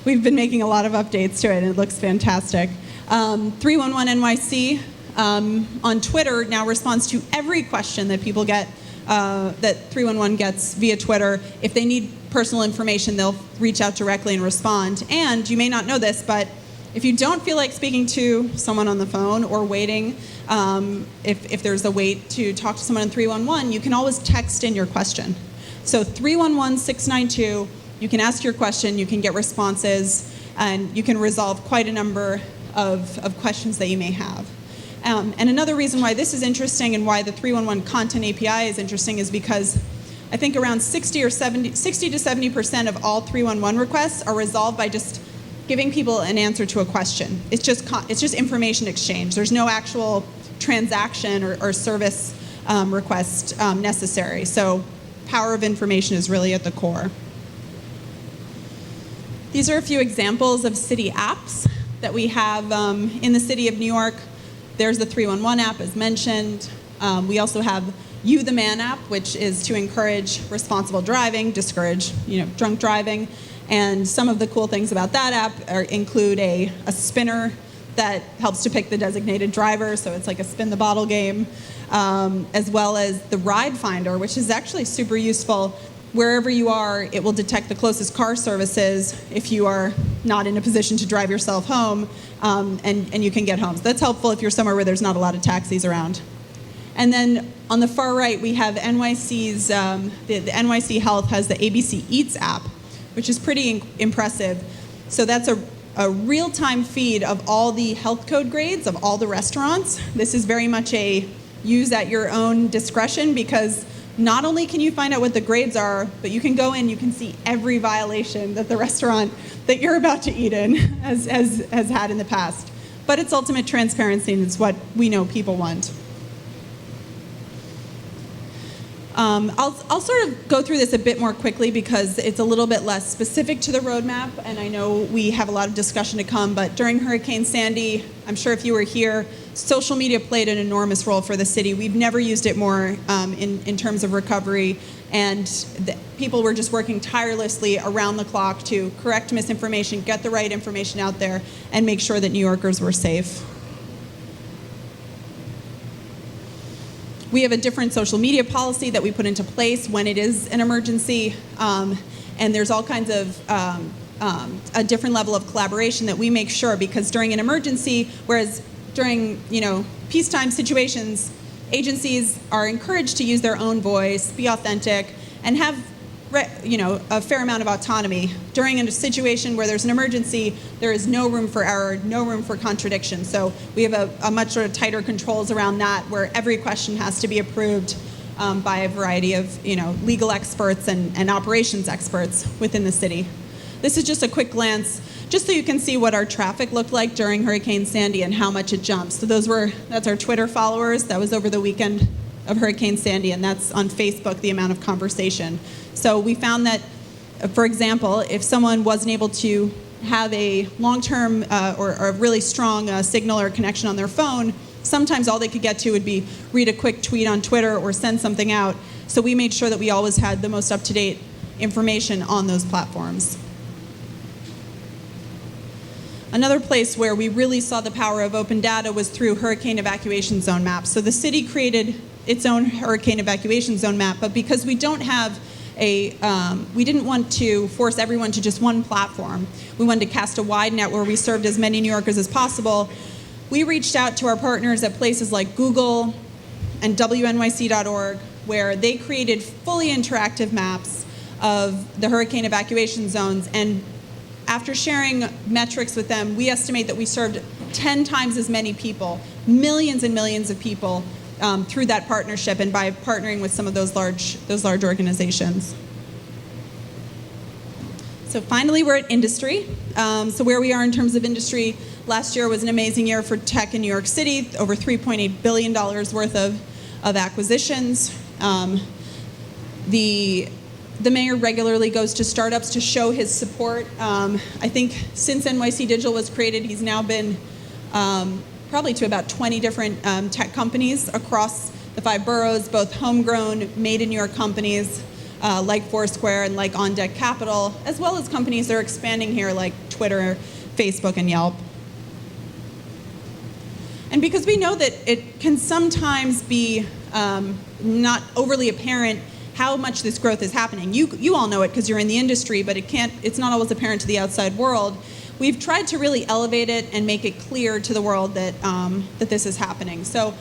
We've been making a lot of updates to it, and it looks fantastic. 311 NYC on Twitter now responds to every question that people get, that 311 gets via Twitter. If they need personal information, they'll reach out directly and respond. And you may not know this, but if you don't feel like speaking to someone on the phone or waiting, if there's a wait to talk to someone in 311, you can always text in your question. So 311-692, you can ask your question, you can get responses, and you can resolve quite a number of questions that you may have. And another reason why this is interesting and why the 311 Content API is interesting is because I think around 60 to 70% of all 311 requests are resolved by just giving people an answer to a question. It's just information exchange. There's no actual transaction or service request necessary. So power of information is really at the core. These are a few examples of city apps that we have in the city of New York. There's the 311 app, as mentioned. We also have You the Man app, which is to encourage responsible driving, discourage drunk driving. And some of the cool things about that app include a spinner that helps to pick the designated driver, so it's like a spin the bottle game, as well as the Ride Finder, which is actually super useful. Wherever you are, it will detect the closest car services if you are not in a position to drive yourself home, and you can get home. So that's helpful if you're somewhere where there's not a lot of taxis around. And then on the far right, we have NYC's, the NYC Health has the ABC Eats app, which is pretty impressive. So that's a real-time feed of all the health code grades of all the restaurants. This is very much a use at your own discretion, because not only can you find out what the grades are, but you can go in, you can see every violation that the restaurant that you're about to eat in has had in the past. But it's ultimate transparency, and it's what we know people want. I'll sort of go through this a bit more quickly because it's a little bit less specific to the roadmap, and I know we have a lot of discussion to come, but during Hurricane Sandy, I'm sure if you were here, social media played an enormous role for the city. We've never used it more in terms of recovery, and people were just working tirelessly around the clock to correct misinformation, get the right information out there, and make sure that New Yorkers were safe. We have a different social media policy that we put into place when it is an emergency, and there's all kinds of a different level of collaboration that we make sure, because during an emergency, whereas during peacetime situations, agencies are encouraged to use their own voice, be authentic, and have a fair amount of autonomy. During a situation where there's an emergency, there is no room for error, no room for contradiction. So we have a much sort of tighter controls around that, where every question has to be approved by a variety of legal experts and operations experts within the city. This is just a quick glance, just so you can see what our traffic looked like during Hurricane Sandy and how much it jumps. So that's our Twitter followers. That was over the weekend of Hurricane Sandy, and that's on Facebook, the amount of conversation. So we found that, for example, if someone wasn't able to have a long-term or a really strong signal or connection on their phone, sometimes all they could get to would be read a quick tweet on Twitter or send something out. So we made sure that we always had the most up-to-date information on those platforms. Another place where we really saw the power of open data was through hurricane evacuation zone maps. So the city created its own hurricane evacuation zone map, but because we don't have we didn't want to force everyone to just one platform. We wanted to cast a wide net where we served as many New Yorkers as possible. We reached out to our partners at places like Google and WNYC.org, where they created fully interactive maps of the hurricane evacuation zones. And after sharing metrics with them, we estimate that we served 10 times as many people, millions and millions of people, through that partnership and by partnering with some of those large organizations. So finally, we're at industry. So where we are in terms of industry, last year was an amazing year for tech in New York City, over $3.8 billion worth of acquisitions. The mayor regularly goes to startups to show his support. I think since NYC Digital was created, he's now been probably to about 20 different tech companies across the 5 boroughs, both homegrown, made in New York companies like Foursquare and like On Deck Capital, as well as companies that are expanding here like Twitter, Facebook, and Yelp. And because we know that it can sometimes be not overly apparent how much this growth is happening. You all know it because you're in the industry, but it's not always apparent to the outside world. We've tried to really elevate it and make it clear to the world that this is happening. So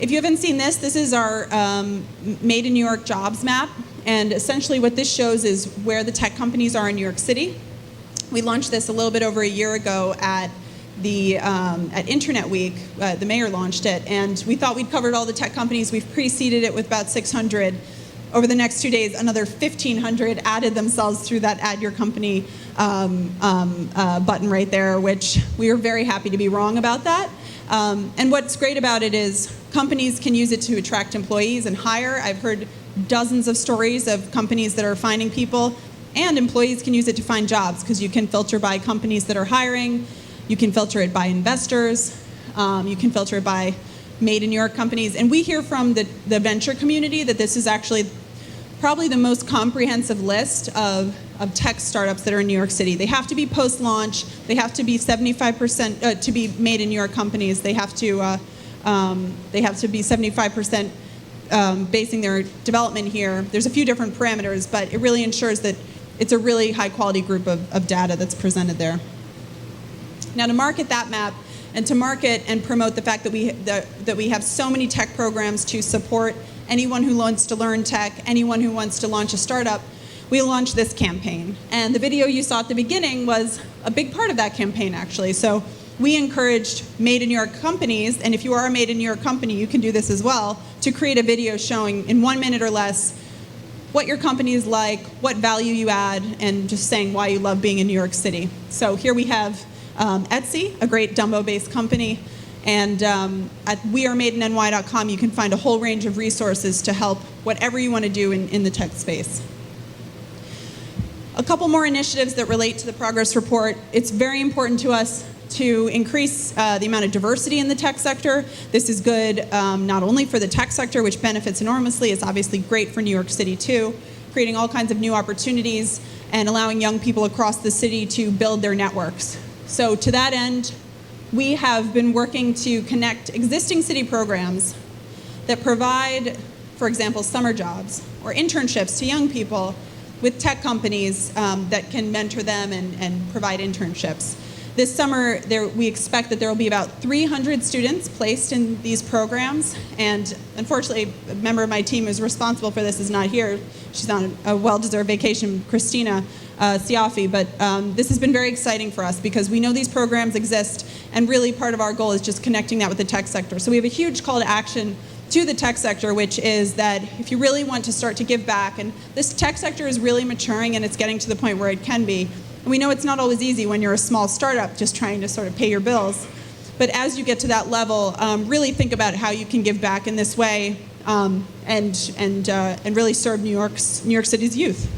if you haven't seen this is our Made in New York jobs map. And essentially what this shows is where the tech companies are in New York City. We launched this a little bit over a year ago at Internet Week. The mayor launched it, and we thought we'd covered all the tech companies. We've preceded it with about 600. Over the next 2 days, another 1,500 added themselves through that Add Your Company button right there, which we are very happy to be wrong about that. And what's great about it is companies can use it to attract employees and hire. I've heard dozens of stories of companies that are finding people, and employees can use it to find jobs because you can filter by companies that are hiring, you can filter it by investors, you can filter it by Made in New York companies. And we hear from the venture community that this is actually probably the most comprehensive list of tech startups that are in New York City. They have to be post-launch. They have to be 75% to be made in New York companies. They have to be 75% basing their development here. There's a few different parameters, but it really ensures that it's a really high-quality group of data that's presented there. Now, to market that map and to market and promote the fact that we have so many tech programs to support anyone who wants to learn tech, anyone who wants to launch a startup, we launched this campaign. And the video you saw at the beginning was a big part of that campaign, actually. So we encouraged Made in New York companies, and if you are a Made in New York company, you can do this as well, to create a video showing in 1 minute or less what your company is like, what value you add, and just saying why you love being in New York City. So here we have Etsy, a great DUMBO-based company. And at wearemadeinny.com, you can find a whole range of resources to help whatever you want to do in the tech space. A couple more initiatives that relate to the progress report. It's very important to us to increase the amount of diversity in the tech sector. This is good not only for the tech sector, which benefits enormously, it's obviously great for New York City too, creating all kinds of new opportunities and allowing young people across the city to build their networks. So to that end, we have been working to connect existing city programs that provide, for example, summer jobs or internships to young people with tech companies that can mentor them and provide internships. This summer, we expect that there will be about 300 students placed in these programs, and unfortunately, a member of my team who's responsible for this is not here. She's on a well-deserved vacation, Christina Siafi, but this has been very exciting for us because we know these programs exist, and really part of our goal is just connecting that with the tech sector. So we have a huge call to action to the tech sector, which is that if you really want to start to give back, and this tech sector is really maturing and it's getting to the point where it can be, and we know it's not always easy when you're a small startup just trying to sort of pay your bills, but as you get to that level, really think about how you can give back in this way and really serve New York City's youth.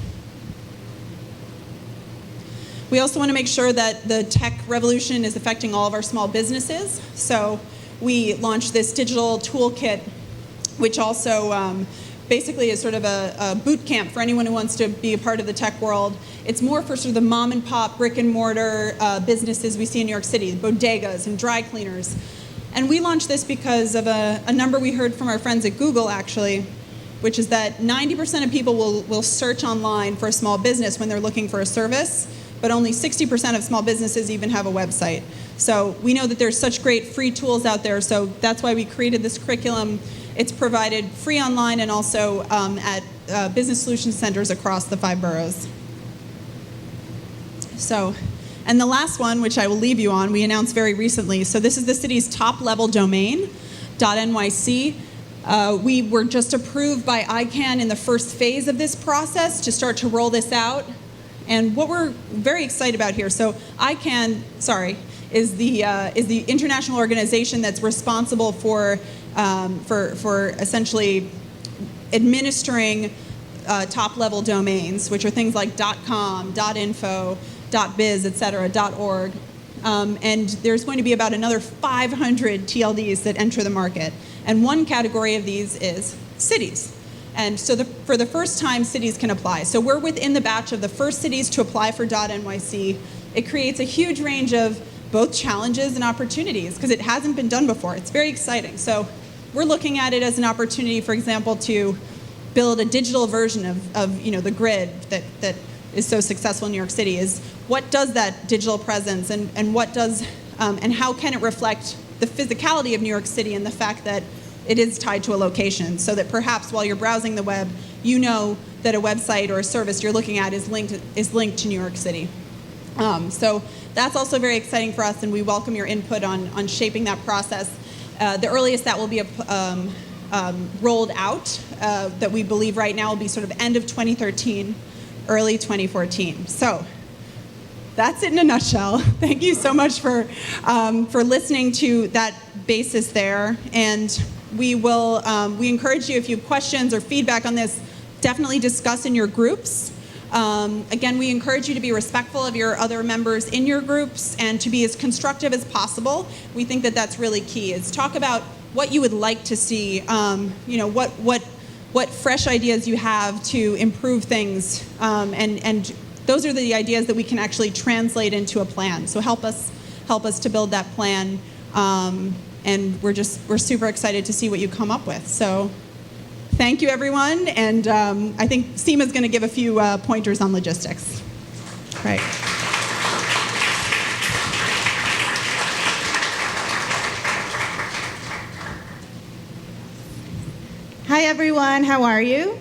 We also want to make sure that the tech revolution is affecting all of our small businesses. So we launched this digital toolkit, which also basically is sort of a boot camp for anyone who wants to be a part of the tech world. It's more for sort of the mom and pop brick and mortar businesses we see in New York City, bodegas and dry cleaners. And we launched this because of a number we heard from our friends at Google, actually, which is that 90% of people will search online for a small business when they're looking for a service, but only 60% of small businesses even have a website. So we know that there's such great free tools out there, so that's why we created this curriculum. It's provided free online and also at business solution centers across the 5 boroughs. So, and the last one, which I will leave you on, we announced very recently. So this is the city's top-level domain, .nyc. We were just approved by ICANN in the first phase of this process to start to roll this out. And what we're very excited about here, so ICANN, is the international organization that's responsible for essentially administering top-level domains, which are things like .com, .info, .biz, et cetera, .org. And there's going to be about another 500 TLDs that enter the market. And one category of these is cities. And so for the first time, cities can apply. So we're within the batch of the first cities to apply for .nyc. It creates a huge range of both challenges and opportunities because it hasn't been done before. It's very exciting. So we're looking at it as an opportunity, for example, to build a digital version of the grid that is so successful in New York City. Is what does that digital presence and what does and how can it reflect the physicality of New York City and the fact that it is tied to a location, so that perhaps while you're browsing the web, you know that a website or a service you're looking at is linked to New York City. So that's also very exciting for us, and we welcome your input on shaping that process. The earliest that will be rolled out, that we believe right now will be sort of end of 2013, early 2014. So that's it in a nutshell. Thank you so much for listening to that basis there, and we encourage you, if you have questions or feedback on this, definitely discuss in your groups. Again, we encourage you to be respectful of your other members in your groups and to be as constructive as possible. We think that that's really key, is talk about what you would like to see, what fresh ideas you have to improve things, and those are the ideas that we can actually translate into a plan. So help us to build that plan. And we're super excited to see what you come up with. So thank you, everyone. And I think Seema's going to give a few pointers on logistics. Right. Hi, everyone. How are you?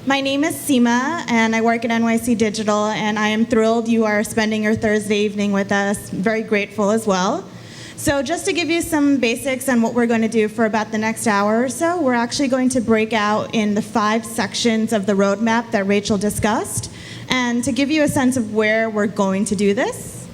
My name is Seema, and I work at NYC Digital, and I am thrilled you are spending your Thursday evening with us. Very grateful as well. So just to give you some basics on what we're going to do for about the next hour or so, we're actually going to break out in the 5 sections of the roadmap that Rachel discussed. And to give you a sense of where we're going to do this,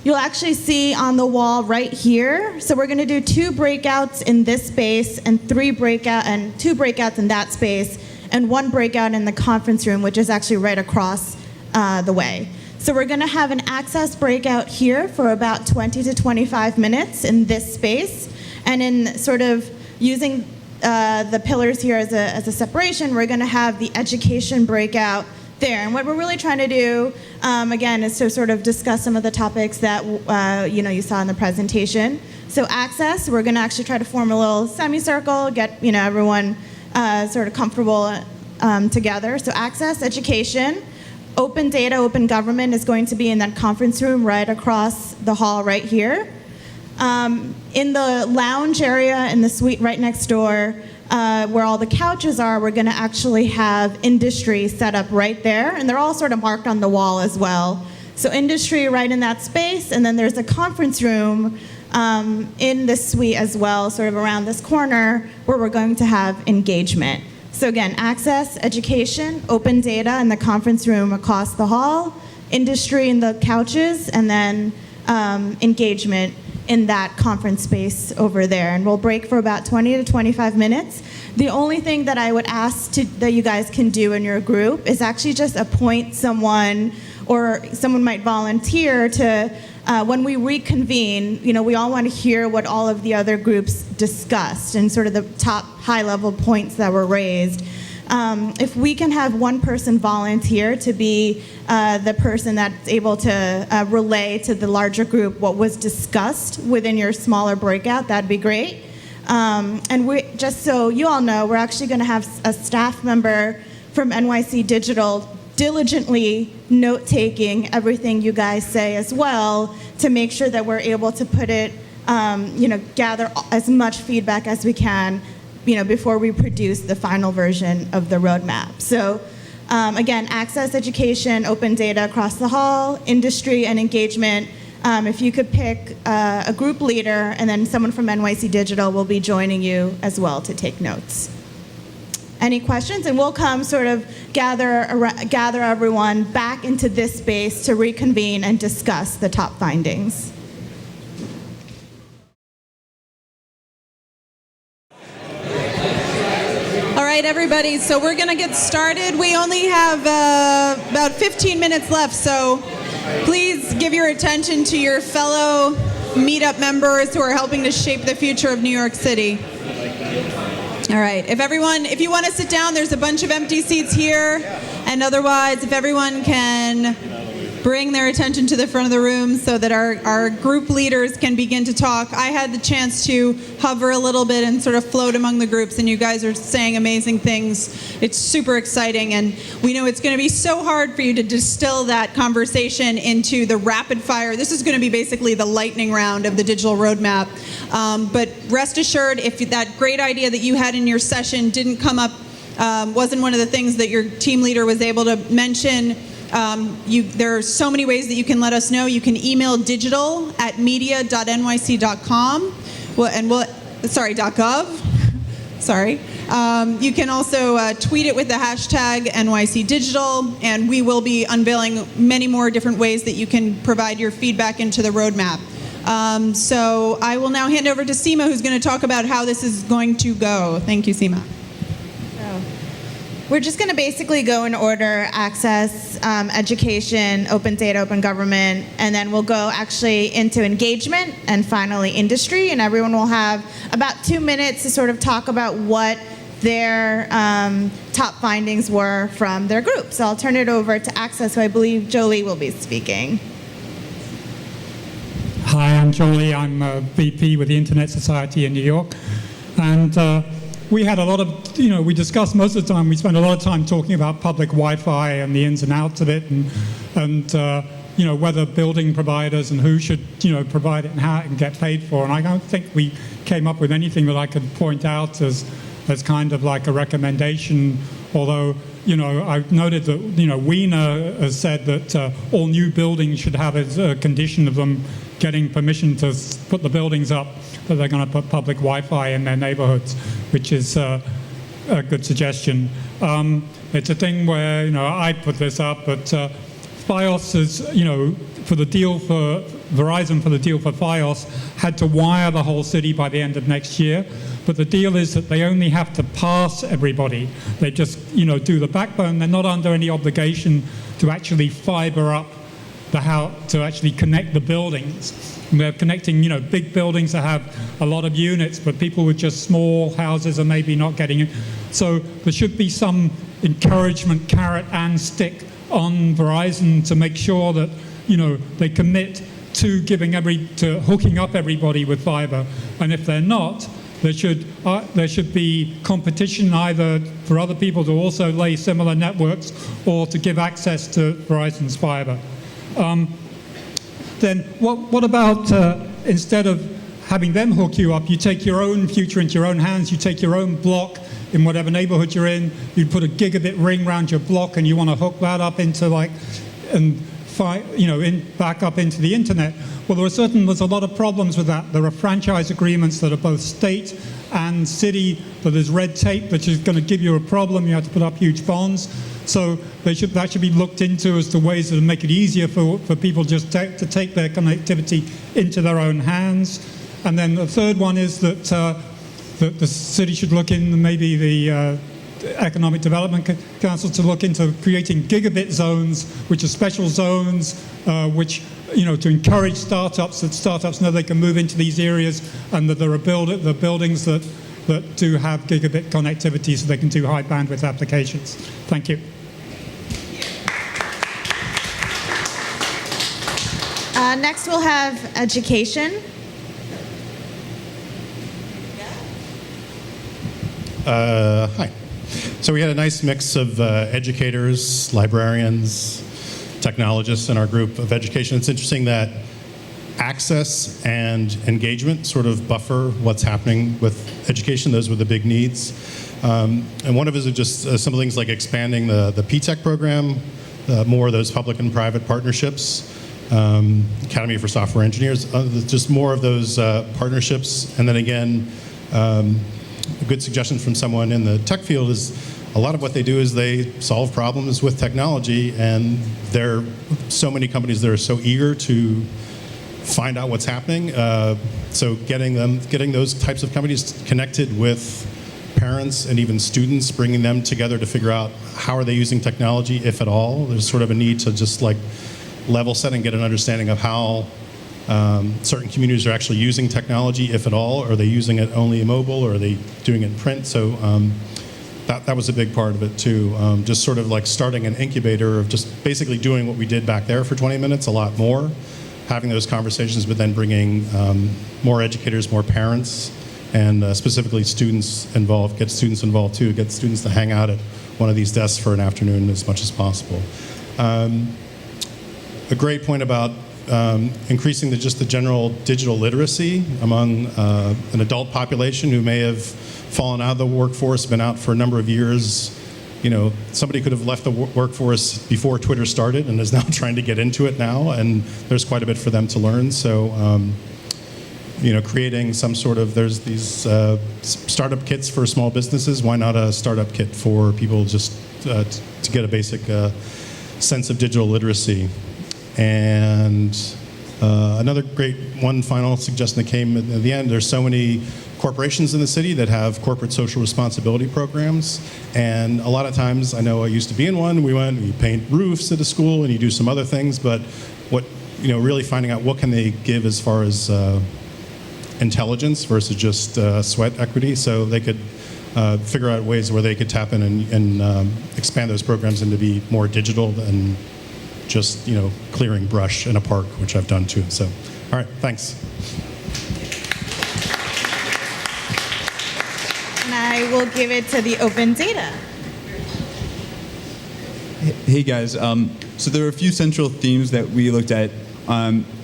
you'll actually see on the wall right here. So we're going to do 2 breakouts in this space and 2 breakouts in that space and 1 breakout in the conference room, which is actually right across the way. So we're going to have an access breakout here for about 20 to 25 minutes in this space. And in sort of using the pillars here as a separation, we're going to have the education breakout there. And what we're really trying to do, again, is to sort of discuss some of the topics that you saw in the presentation. So access, we're going to actually try to form a little semicircle, get everyone sort of comfortable together. So access, education. Open data, open government is going to be in that conference room right across the hall right here. In the lounge area in the suite right next door, where all the couches are, we're going to actually have industry set up right there, and they're all sort of marked on the wall as well. So industry right in that space, and then there's a conference room in this suite as well, sort of around this corner, where we're going to have engagement. So again, access, education, open data in the conference room across the hall, industry in the couches, and then engagement in that conference space over there. And we'll break for about 20 to 25 minutes. The only thing that I would ask that you guys can do in your group is actually just appoint someone, or someone might volunteer to when we reconvene, we all want to hear what all of the other groups discussed and sort of the top high-level points that were raised. If we can have one person volunteer to be the person that's able to relay to the larger group what was discussed within your smaller breakout, that'd be great. And just so you all know, we're actually going to have a staff member from NYC Digital diligently note-taking everything you guys say as well to make sure that we're able to put it, gather as much feedback as we can, before we produce the final version of the roadmap. So again, access, education, open data across the hall, industry, and engagement. If you could pick a group leader, and then someone from NYC Digital will be joining you as well to take notes. Any questions? And we'll come sort of gather everyone back into this space to reconvene and discuss the top findings. All right, everybody, so we're going to get started. We only have about 15 minutes left, so please give your attention to your fellow Meetup members who are helping to shape the future of New York City. All right, if you want to sit down, there's a bunch of empty seats here, and otherwise, if everyone can bring their attention to the front of the room so that our group leaders can begin to talk. I had the chance to hover a little bit and sort of float among the groups, and you guys are saying amazing things. It's super exciting, and we know it's going to be so hard for you to distill that conversation into the rapid fire. This is going to be basically the lightning round of the digital roadmap. But rest assured, if that great idea that you had in your session didn't come up, wasn't one of the things that your team leader was able to mention, there are so many ways that you can let us know. You can email digital@media.nyc.com. .gov. Sorry. You can also tweet it with the hashtag NYC Digital, and we will be unveiling many more different ways that you can provide your feedback into the roadmap. So I will now hand over to Seema, who's going to talk about how this is going to go. Thank you, Seema. We're just going to basically go in order: access, education, open data, open government, and then we'll go actually into engagement, and finally industry, and everyone will have about 2 minutes to sort of talk about what their top findings were from their group. So I'll turn it over to access, who I believe Jolie will be speaking. Hi, I'm Jolie. I'm a VP with the Internet Society in New York, and we had a lot of, we discussed most of the time, we spent a lot of time talking about public Wi-Fi and the ins and outs of it, and whether building providers and who should, provide it and how it can get paid for. And I don't think we came up with anything that I could point out as kind of like a recommendation, although, I've noted that, Wiener has said that all new buildings should have as a condition of them getting permission to put the buildings up, that they're going to put public Wi-Fi in their neighborhoods, which is a good suggestion. It's a thing where, I put this up, but Fios is, for the deal for Verizon, for the deal for Fios, had to wire the whole city by the end of next year. But the deal is that they only have to pass everybody. They just, do the backbone. They're not under any obligation to actually fiber up the house, to actually connect the buildings. And they're connecting, big buildings that have a lot of units, but people with just small houses are maybe not getting it. So there should be some encouragement, carrot and stick, on Verizon to make sure that, they commit to to hooking up everybody with fiber. And if they're not, there should be competition either for other people to also lay similar networks or to give access to Verizon's fiber. Then what about instead of having them hook you up, you take your own future into your own hands, you take your own block in whatever neighborhood you're in, you put a gigabit ring around your block and you want to hook that up into back up into the internet. Well, there's a lot of problems with that. There are franchise agreements that are both state and city, but there's red tape that is going to give you a problem. You have to put up huge bonds. So that should be looked into as to ways that make it easier for people just to take their connectivity into their own hands. And then the third one is that the city should look in, maybe the Economic Development Council, to look into creating gigabit zones, which are special zones which to encourage startups, that startups know they can move into these areas, and that there are buildings that do have gigabit connectivity so they can do high bandwidth applications. Thank you. Next, we'll have education. Hi. So we had a nice mix of educators, librarians, technologists in our group of education. It's interesting that access and engagement sort of buffer what's happening with education. Those were the big needs. And one of it is just simple things like expanding the P-Tech program, more of those public and private partnerships, Academy for Software Engineers, just more of those partnerships. And then again, a good suggestion from someone in the tech field is a lot of what they do is they solve problems with technology, and there are so many companies that are so eager to find out what's happening. So getting those types of companies connected with parents and even students, bringing them together to figure out how are they using technology, if at all. There's sort of a need to just like level set and get an understanding of how certain communities are actually using technology, if at all. Are they using it only in mobile, or are they doing it in print? So that was a big part of it too. Just sort of like starting an incubator of just basically doing what we did back there for 20 minutes, a lot more, having those conversations, but then bringing more educators, more parents, and specifically students involved, get students involved too, get students to hang out at one of these desks for an afternoon as much as possible. A great point about increasing the general digital literacy among an adult population who may have fallen out of the workforce, been out for a number of years. Somebody could have left the workforce before Twitter started and is now trying to get into it now, and there's quite a bit for them to learn. So, creating some sort of, there's these startup kits for small businesses. Why not a startup kit for people just to get a basic sense of digital literacy? And another great one final suggestion that came at the end, there's so many corporations in the city that have corporate social responsibility programs, and a lot of times, I know I used to be in one, we paint roofs at a school and you do some other things, but really finding out what can they give as far as intelligence versus just sweat equity, so they could figure out ways where they could tap in and expand those programs into be more digital than just clearing brush in a park, which I've done too. So, all right, thanks. And I will give it to the open data. Hey guys, so there are a few central themes that we looked at.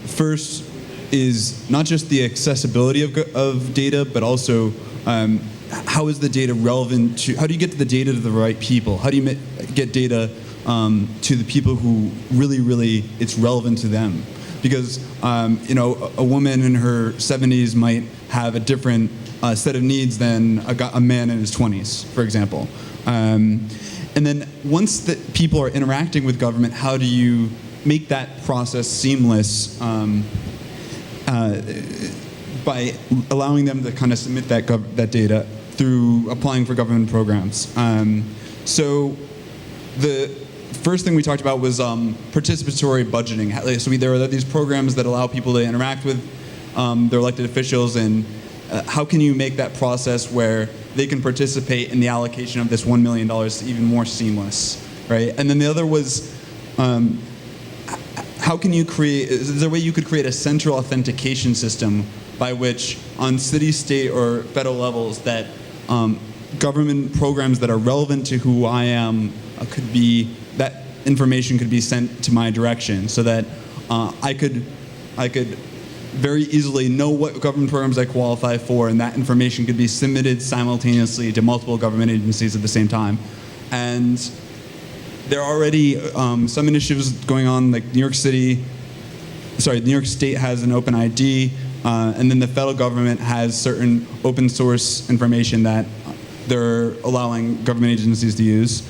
First is not just the accessibility of data, but also how is the data relevant to, how do you get the data to the right people? How do you get data to the people who really it's relevant to them? Because a woman in her 70s might have a different set of needs than a man in his 20s, for example. And then once the people are interacting with government, how do you make that process seamless by allowing them to kind of submit that data through applying for government programs? So the first thing we talked about was participatory budgeting. So there are these programs that allow people to interact with their elected officials, and how can you make that process where they can participate in the allocation of this $1 million even more seamless, right? And then the other was, how can you create, is there a way you could create a central authentication system by which on city, state, or federal levels that government programs that are relevant to who I am could be, that information could be sent to my direction, so that I could very easily know what government programs I qualify for, and that information could be submitted simultaneously to multiple government agencies at the same time. And there are already some initiatives going on, like New York State has an open ID, and then the federal government has certain open source information that they're allowing government agencies to use.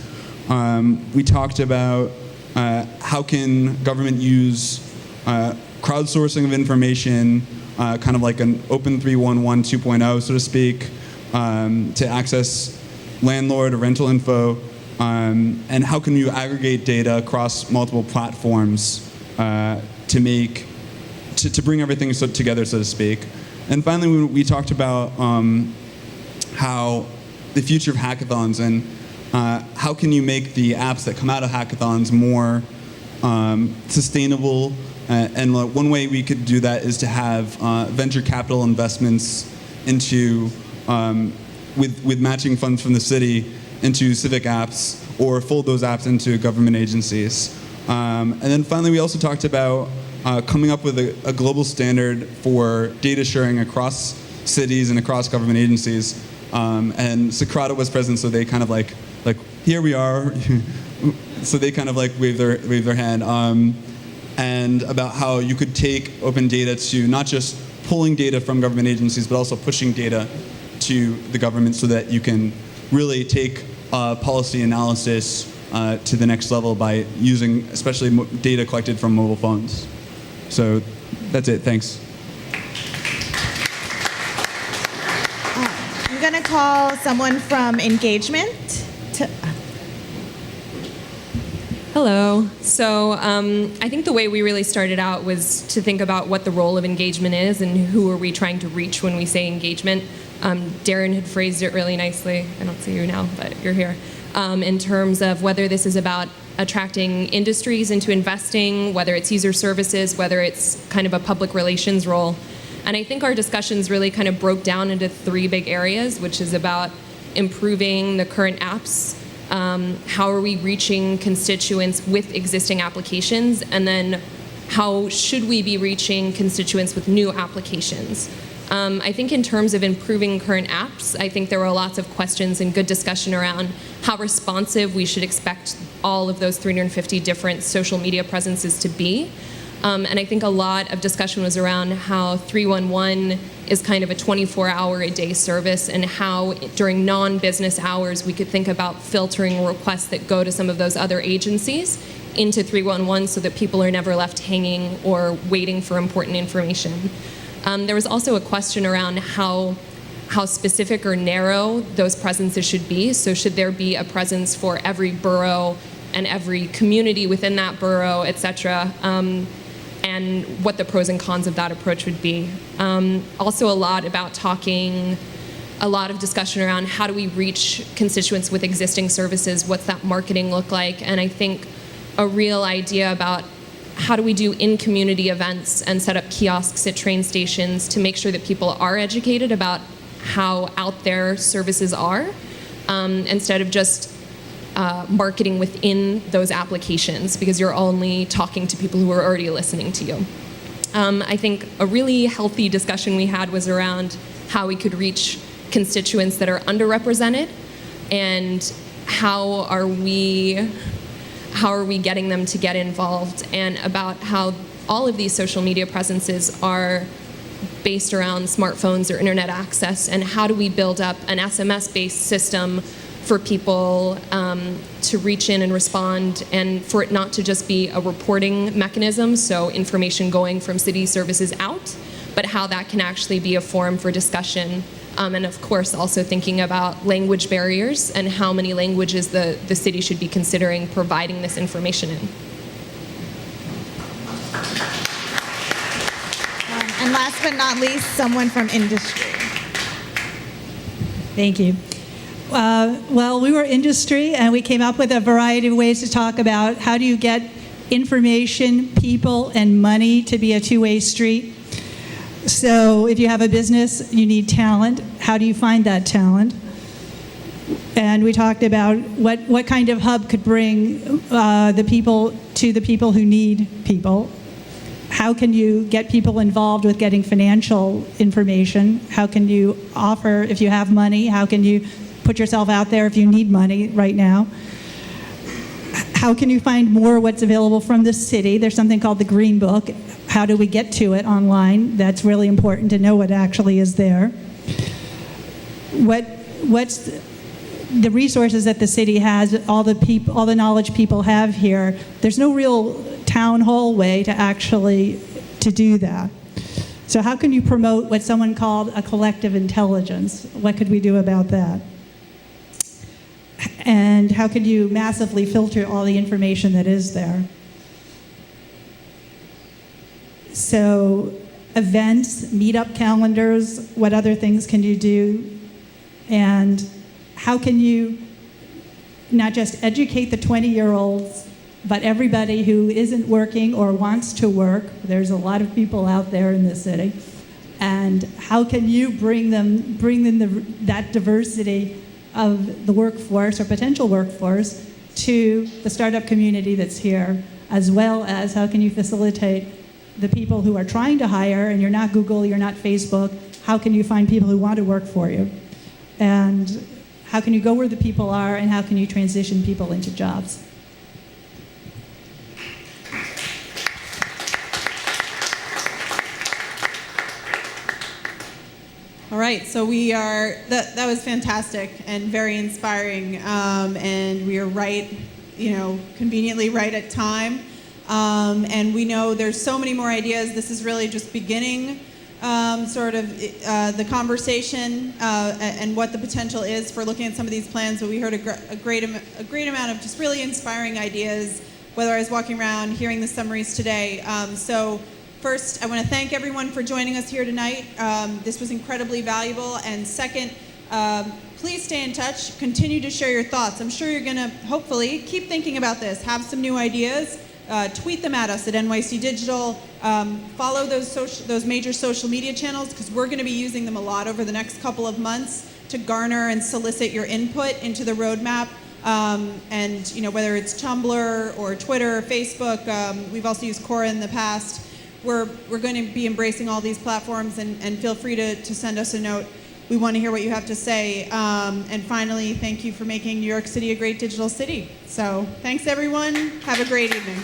We talked about how can government use crowdsourcing of information, kind of like an Open 311 2.0, so to speak, to access landlord or rental info, and how can you aggregate data across multiple platforms to bring everything together, so to speak. And finally, we talked about how the future of hackathons and how can you make the apps that come out of hackathons more sustainable. And one way we could do that is to have venture capital investments into, with matching funds from the city, into civic apps, or fold those apps into government agencies. And then finally, we also talked about coming up with a global standard for data sharing across cities and across government agencies. And Socrata was present, so they kind of like here we are. So they kind of like wave their hand. And about how you could take open data to not just pulling data from government agencies, but also pushing data to the government so that you can really take policy analysis to the next level by using especially data collected from mobile phones. So that's it, thanks. I'm gonna call someone from engagement. Hello. So I think the way we really started out was to think about what the role of engagement is and who are we trying to reach when we say engagement. Darren had phrased it really nicely. I don't see you now, but you're here. In terms of whether this is about attracting industries into investing, whether it's user services, whether it's kind of a public relations role. And I think our discussions really kind of broke down into three big areas, which is about improving the current apps, how are we reaching constituents with existing applications, and then how should we be reaching constituents with new applications. I think in terms of improving current apps, I think there were lots of questions and good discussion around how responsive we should expect all of those 350 different social media presences to be. And I think a lot of discussion was around how 311 is kind of a 24-hour-a-day service, and how during non-business hours we could think about filtering requests that go to some of those other agencies into 311 so that people are never left hanging or waiting for important information. There was also a question around how specific or narrow those presences should be. So should there be a presence for every borough and every community within that borough, et cetera, and what the pros and cons of that approach would be. Also a lot of discussion around how do we reach constituents with existing services, what's that marketing look like, and I think a real idea about how do we do in-community events and set up kiosks at train stations to make sure that people are educated about how out there services are, instead of just marketing within those applications, because you're only talking to people who are already listening to you. I think a really healthy discussion we had was around how we could reach constituents that are underrepresented, and how are we getting them to get involved, and about how all of these social media presences are based around smartphones or internet access, and how do we build up an SMS-based system for people to reach in and respond, and for it not to just be a reporting mechanism, so information going from city services out, but how that can actually be a forum for discussion. And of course, also thinking about language barriers and how many languages the city should be considering providing this information in. And last but not least, someone from industry. Thank you. Well, we were industry, and we came up with a variety of ways to talk about how do you get information, people, and money to be a two-way street. So if you have a business, you need talent. How do you find that talent? And we talked about what kind of hub could bring the people to the people who need people. How can you get people involved with getting financial information? How can you offer, if you have money, how can you put yourself out there if you need money right now? How can you find more what's available from the city? There's something called the Green Book. How do we get to it online? That's really important to know what actually is there. What's the resources that the city has, all the knowledge people have here? There's no real town hall way to do that. So how can you promote what someone called a collective intelligence? What could we do about that? And how could you massively filter all the information that is there? So events, meetup calendars, what other things can you do? And how can you not just educate the 20-year-olds, but everybody who isn't working or wants to work? There's a lot of people out there in this city. And how can you bring in that diversity of the workforce or potential workforce to the startup community that's here, as well as how can you facilitate the people who are trying to hire, and you're not Google, you're not Facebook, how can you find people who want to work for you? And how can you go where the people are, and how can you transition people into jobs? All right, so we are, that was fantastic and very inspiring, and we are right, conveniently right at time. And we know there's so many more ideas. This is really just beginning the conversation and what the potential is for looking at some of these plans. But we heard a great amount of just really inspiring ideas, whether I was walking around, hearing the summaries today. So first, I want to thank everyone for joining us here tonight. This was incredibly valuable. And second, please stay in touch. Continue to share your thoughts. I'm sure you're going to, hopefully, keep thinking about this. Have some new ideas. Tweet them at us at NYC Digital. Follow those major social media channels, because we're going to be using them a lot over the next couple of months to garner and solicit your input into the roadmap. And whether it's Tumblr or Twitter or Facebook, we've also used Quora in the past. We're going to be embracing all these platforms, and feel free to send us a note. We want to hear what you have to say. And finally, thank you for making New York City a great digital city. So thanks, everyone. Have a great evening.